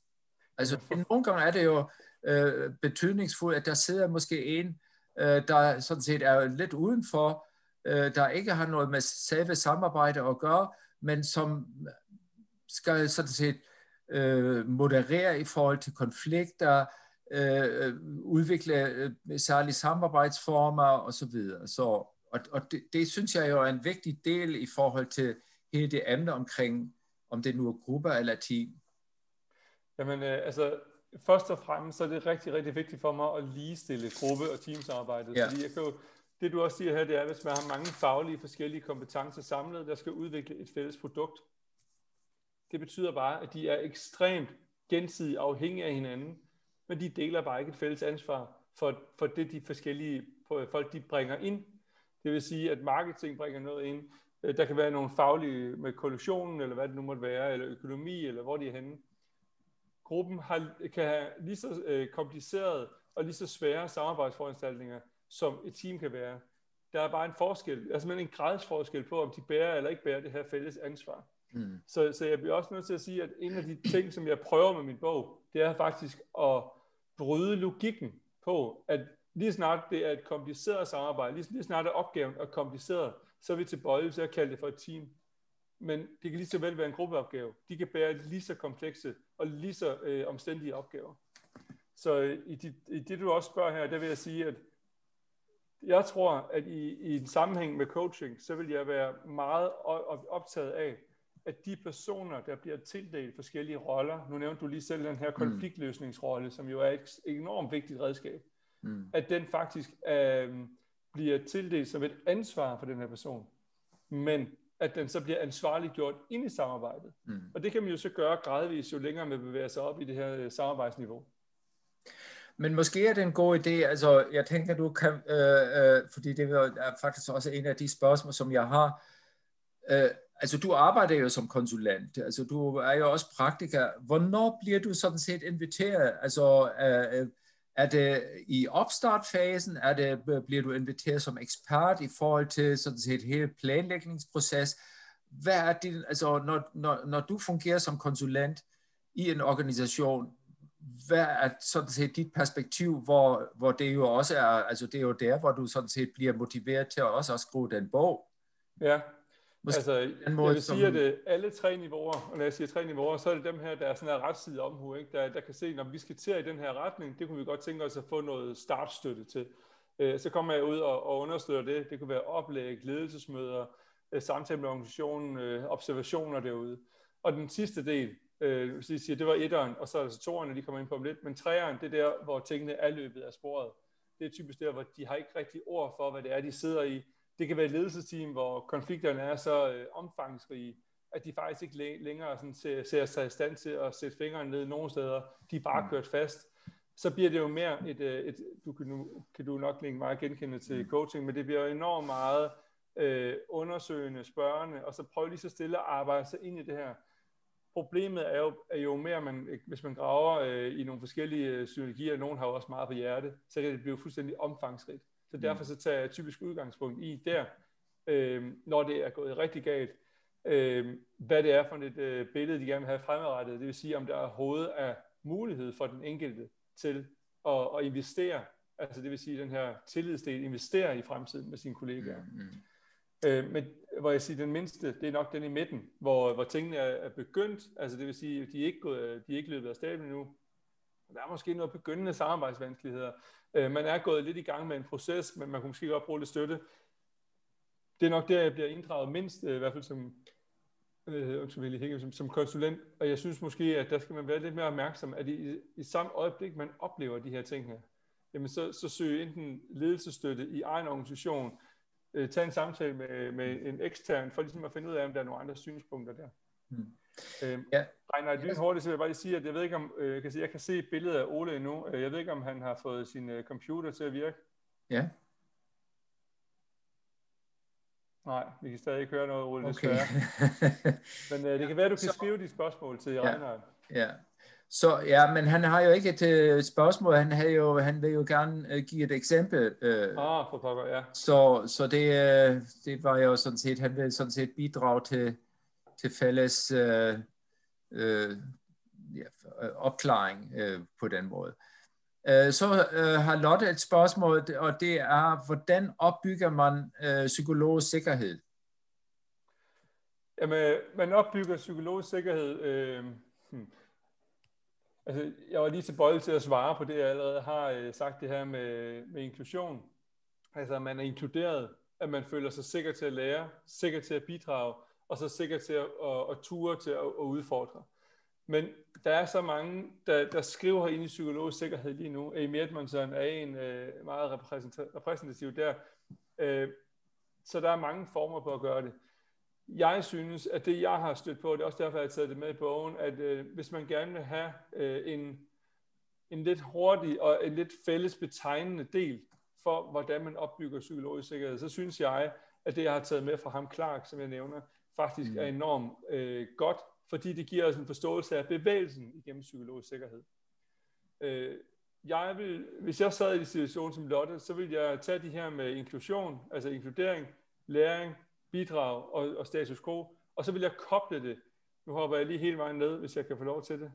Altså nogle gange er det jo betydningsfuldt, at der sidder måske en, der sådan set er lidt udenfor, der ikke har noget med selve samarbejde at gøre, men som skal sådan set moderere i forhold til konflikter, udvikle særlige samarbejdsformer og så videre. Så, og det synes jeg jo er en vigtig del i forhold til hele det emne omkring, om det nu er grupper eller team. Jamen altså, først og fremmest så er det rigtig, rigtig vigtigt for mig at ligestille gruppe- og teamsamarbejdet. Ja. Fordi det du også siger her, det er, hvis man har mange faglige forskellige kompetencer samlet, der skal udvikle et fælles produkt. Det betyder bare, at de er ekstremt gensidigt afhængige af hinanden, men de deler bare ikke et fælles ansvar for det, de forskellige folk, de bringer ind. Det vil sige, at marketing bringer noget ind. Der kan være nogle faglige med kollektionen, eller hvad det nu måtte være, eller økonomi, eller hvor de er henne. Gruppen kan have lige så komplicerede og lige så svære samarbejdsforanstaltninger, som et team kan være. Der er bare en forskel, altså en gradsforskel på, om de bærer eller ikke bærer det her fælles ansvar. Så jeg bliver også nødt til at sige, at en af de ting, som jeg prøver med min bog, det er faktisk at bryde logikken på, at lige snart det er et kompliceret samarbejde, lige snart er opgaven er kompliceret, så er vi tilbøjelige til at kalde det for et team. Men det kan lige så vel være en gruppeopgave. De kan bære lige så komplekse og lige så omstændige opgaver. Så i det du også spørger her, der vil jeg sige, at jeg tror, at i en sammenhæng med coaching, så vil jeg være meget optaget af, at de personer, der bliver tildelt forskellige roller, nu nævnte du lige selv den her konfliktløsningsrolle, som jo er et enormt vigtigt redskab, at den faktisk bliver tildelt som et ansvar for den her person, men at den så bliver ansvarliggjort ind i samarbejdet. Og det kan man jo så gøre gradvist, jo længere man bevæger sig op i det her samarbejdsniveau. Men måske er det en god idé, altså jeg tænker, du kan, fordi det er faktisk også en af de spørgsmål, som jeg har. Altså du arbejder jo som konsulent, altså du er jo også praktiker. Hvornår bliver du sådan set inviteret? Altså er det i opstartfasen? Bliver du inviteret som ekspert i forhold til sådan set hele planlægningsproces? Hvad er det, altså når du fungerer som konsulent i en organisation, hvad er sådan set dit perspektiv, hvor det jo også er, altså det er jo der, hvor du sådan set bliver motiveret til at også skrive den bog? Ja, altså jeg vil sige, at alle tre niveauer, og når jeg siger tre niveauer, så er det dem her, der er sådan en rettidig omhu, ikke? Der kan se, når vi skal til i den her retning, det kunne vi godt tænke os at få noget startstøtte til. Så kommer jeg ud og understøtter det. Det kunne være oplæg, ledelsesmøder, samtale med organisationen, observationer derude. Og den sidste del, hvis I siger, det var etteren, og så er der så toerne, de kommer ind på om lidt, men treeren, det er der, hvor tingene er løbet af sporet. Det er typisk der, hvor de har ikke rigtig ord for, hvad det er, de sidder i. Det kan være et ledelsesteam, hvor konflikterne er så omfangsrige, at de faktisk ikke længere sådan ser sig i stand til at sætte fingrene ned nogle steder. De er bare kørt fast. Så bliver det jo mere kan du nok lægge meget genkende til coaching, men det bliver jo enormt meget undersøgende, spørgende, og så prøv lige så stille at arbejde sig ind i det her. Problemet er jo mere, hvis man graver i nogle forskellige psykologier, nogen har jo også meget på hjerte, så kan det blive fuldstændig omfangsrigt. Så derfor så tager jeg typisk udgangspunkt i der, når det er gået rigtig galt, hvad det er for et billede, de gerne vil have fremadrettet. Det vil sige, om der overhovedet er mulighed for den enkelte til at investere, altså det vil sige den her tillidsdel, investere i fremtiden med sine kollegaer. Men hvor jeg siger, den mindste, det er nok den i midten, hvor tingene er begyndt, altså det vil sige, de er ikke løbet af stablen endnu. Der er måske noget begyndende samarbejdsvanskeligheder. Man er gået lidt i gang med en proces, men man kunne måske godt bruge lidt støtte. Det er nok der, jeg bliver inddraget mindst, i hvert fald som konsulent. Og jeg synes måske, at der skal man være lidt mere opmærksom, at i samme øjeblik, man oplever de her ting her, jamen så søge enten ledelsesstøtte i egen organisation, tage en samtale med en ekstern, for ligesom at finde ud af, om der er nogle andre synspunkter der. Reinhard, hurtigt, så vil jeg bare lige sige, at jeg ved ikke om, jeg kan se billedet af Ole endnu. Jeg ved ikke, om han har fået sin computer til at virke. Ja. Nej, vi kan stadig ikke høre noget, Ole, okay. desværre. Men det kan være, du kan skrive de spørgsmål til Reinhard. Ja. Så ja, men han har jo ikke et spørgsmål. Han vil jo gerne give et eksempel. For pokker, ja. Så det var jo sådan set, han vil sådan set bidrage til fælles opklaring på den måde. Så har Lotte et spørgsmål, og det er, hvordan opbygger man psykologisk sikkerhed? Jamen, man opbygger psykologisk sikkerhed. Altså, jeg var lige tilbøjelig til at svare på det, jeg allerede har sagt, det her med inklusion. Altså, at man er inkluderet, at man føler sig sikker til at lære, sikker til at bidrage, og så sikker til at ture til at udfordre. Men der er så mange, der skriver ind i psykologisk sikkerhed lige nu. Amy Edmondson er en meget repræsentativ der. Så der er mange former på at gøre det. Jeg synes, at det jeg har stødt på, det er også derfor, jeg har taget det med i bogen, at hvis man gerne vil have en lidt hurtig og en lidt fælles betegnende del for, hvordan man opbygger psykologisk sikkerhed, så synes jeg, at det jeg har taget med fra ham Clark, som jeg nævner, faktisk er enormt godt, fordi det giver os en forståelse af bevægelsen igennem psykologisk sikkerhed. Hvis jeg sad i en situation som Lotte, så ville jeg tage de her med inklusion, altså inkludering, læring, bidrag og status quo, og så vil jeg koble det. Nu hopper jeg lige hele vejen ned, hvis jeg kan få lov til det.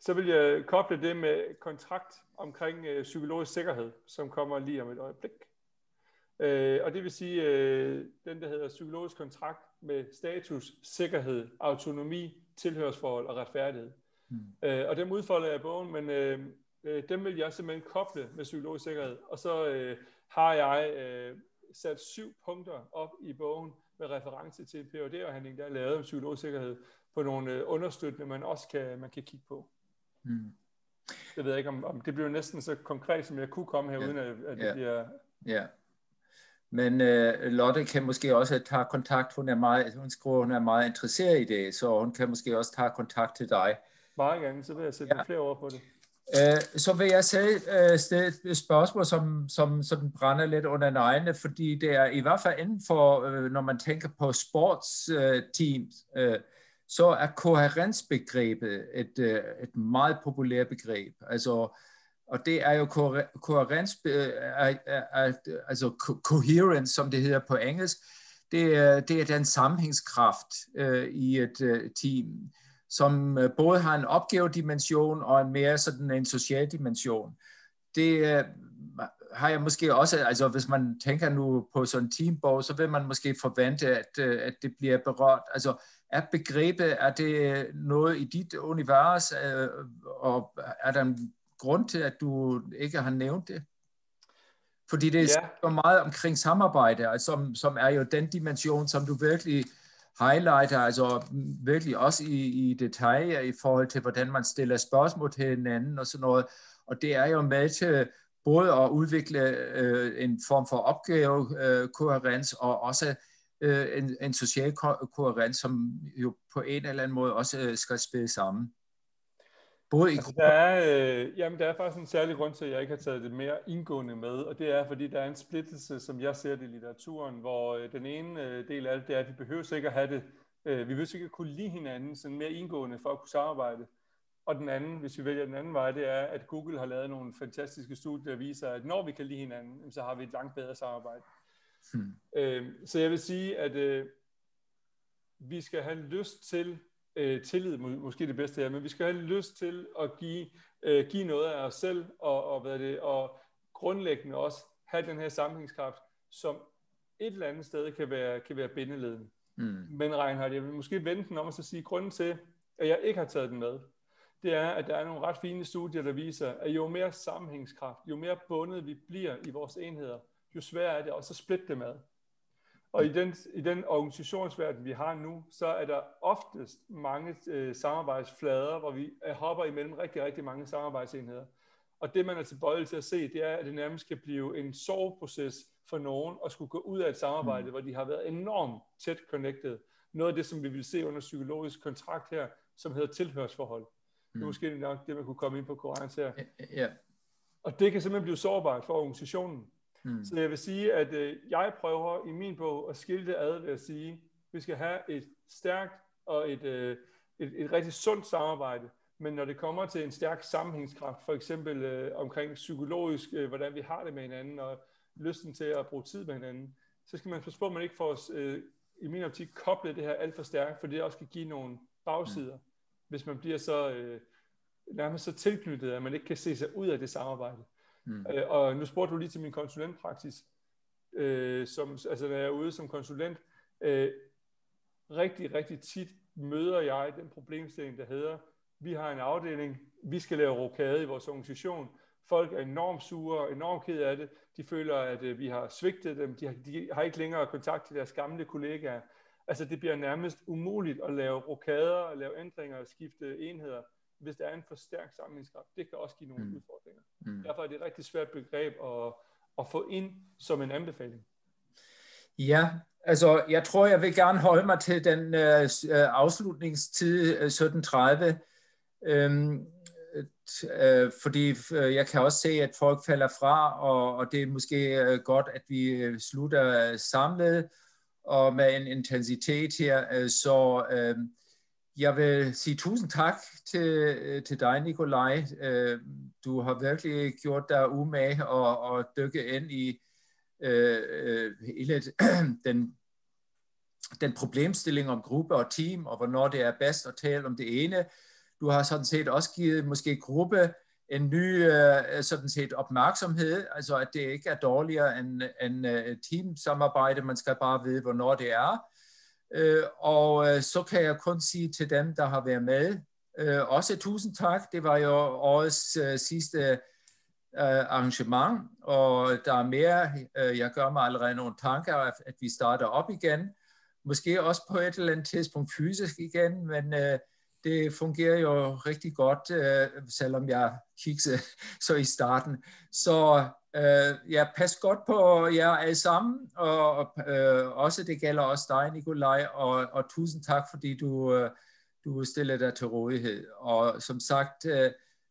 Så vil jeg koble det med kontrakt omkring psykologisk sikkerhed, som kommer lige om et øjeblik. Og det vil sige, den der hedder psykologisk kontrakt med status, sikkerhed, autonomi, tilhørsforhold og retfærdighed. Og dem udfolder jeg i bogen, men dem vil jeg simpelthen koble med psykologisk sikkerhed. Og så har jeg sat 7 punkter op i bogen med reference til en PhD-afhandling, der er lavet om psykologisk sikkerhed, på nogle understøttende, man kan kigge på. Jeg ved ikke, om det bliver næsten så konkret, som jeg kunne komme her, uden at det bliver... Ja. Men Lotte kan måske også tage kontakt. Hun er meget interesseret i det, så hun kan måske også tage kontakt til dig. Meget gerne, så vil jeg sætte flere ord på det. Så vil jeg stille et spørgsmål, som brænder lidt under neglene, fordi det er i hvert fald inden for, når man tænker på sportsteams, så er kohærensbegrebet et meget populært begreb. Altså, og det er jo kohærens, altså coherence, som det hedder på engelsk. Det er den sammenhængskraft i et team, som både har en opgavedimension og en mere sådan en social dimension. Det har jeg måske også, altså hvis man tænker nu på sådan en teambog, så vil man måske forvente, at det bliver berørt. Altså er begrebet, er det noget i dit univers, og er der en grund til, at du ikke har nævnt det? Fordi det er så meget omkring samarbejde, altså, som er jo den dimension, som du virkelig highlighter, altså virkelig også i detaljer i forhold til, hvordan man stiller spørgsmål til hinanden og sådan noget. Og det er jo med til både at udvikle en form for opgavekohærens og også en social kohærens, som jo på en eller anden måde også skal spille sammen. Altså, der er faktisk en særlig grund til, at jeg ikke har taget det mere indgående med, og det er, fordi der er en splittelse, som jeg ser det i litteraturen, hvor den ene del af det er, at vi behøver ikke at have det, vi behøver ikke at kunne lide hinanden sådan mere indgående for at kunne samarbejde. Og den anden, hvis vi vælger den anden vej, det er, at Google har lavet nogle fantastiske studier, der viser, at når vi kan lide hinanden, så har vi et langt bedre samarbejde. Så jeg vil sige, at vi skal have lyst til tillid, måske det bedste her, men vi skal have lyst til at give noget af os selv, og grundlæggende også have den her sammenhængskraft, som et eller andet sted kan være bindeleden. Men Reinhard, jeg vil måske vende den om og så sige, grunden til, at jeg ikke har taget den med, det er, at der er nogle ret fine studier, der viser, at jo mere sammenhængskraft, jo mere bundet vi bliver i vores enheder, jo sværere er det også at splitte dem ad. Og i den organisationsverden, vi har nu, så er der oftest mange samarbejdsflader, hvor vi hopper imellem rigtig, rigtig mange samarbejdsenheder. Og det, man er tilbøjelig til at se, det er, at det nærmest kan blive en soveproces for nogen at skulle gå ud af et samarbejde, hvor de har været enormt tæt connected. Noget af det, som vi vil se under psykologisk kontrakt her, som hedder tilhørsforhold. Det er måske nok det, man kunne komme ind på konkurrence her. Yeah. Og det kan simpelthen blive sårbart for organisationen. Så jeg vil sige, at jeg prøver i min bog at skille det ad ved at sige, at vi skal have et stærkt og et rigtig sundt samarbejde, men når det kommer til en stærk sammenhængskraft, for eksempel omkring psykologisk, hvordan vi har det med hinanden, og lysten til at bruge tid med hinanden, så skal man passe på, at man ikke får i min optik koblet det her alt for stærkt, for det også kan give nogle bagsider, hvis man bliver så nærmest så tilknyttet, at man ikke kan se sig ud af det samarbejde. Og nu spurgte du lige til min konsulentpraksis, altså når jeg er ude som konsulent, rigtig, rigtig tit møder jeg den problemstilling, der hedder, vi har en afdeling, vi skal lave rokade i vores organisation, folk er enormt sure og enormt ked af det, de føler, at vi har svigtet dem, de har ikke længere kontakt til deres gamle kollegaer, altså det bliver nærmest umuligt at lave rokader, at lave ændringer og skifte enheder, hvis der er en for stærk sammenhængskraft. Det kan også give nogle udfordringer. Derfor er det et rigtig svært begreb at få ind som en anbefaling. Ja, altså jeg tror, jeg vil gerne holde mig til den afslutningstid 17:30, fordi jeg kan også se, at folk falder fra, og det er måske godt, at vi slutter samlet og med en intensitet her, så jeg vil sige tusind tak til dig, Nikolaj. Du har virkelig gjort dig umage og dykke ind i hele den problemstilling om gruppe og team, og hvornår det er bedst at tale om det ene. Du har sådan set også givet måske gruppe en ny sådan set opmærksomhed, altså at det ikke er dårligere end teamsamarbejde, man skal bare vide, hvornår det er. Og så kan jeg kun sige til dem, der har været med, også tusind tak. Det var jo årets sidste arrangement, og der er mere. Jeg gør mig allerede nogle tanker, at vi starter op igen. Måske også på et eller andet tidspunkt fysisk igen, men det fungerer jo rigtig godt, selvom jeg kiksede så i starten. Så ja, pas godt på jer alle sammen, og også det gælder også dig, Nikolaj, og tusind tak, fordi du stiller dig til rådighed. Og som sagt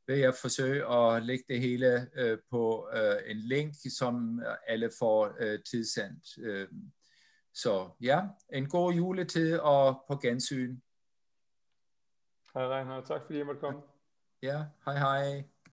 vil jeg forsøge at lægge det hele på en link, som alle får tidsendt. Så ja, en god juletid og på gensyn. Hej Reinhard, tak fordi jeg måtte komme. Ja, hej hej.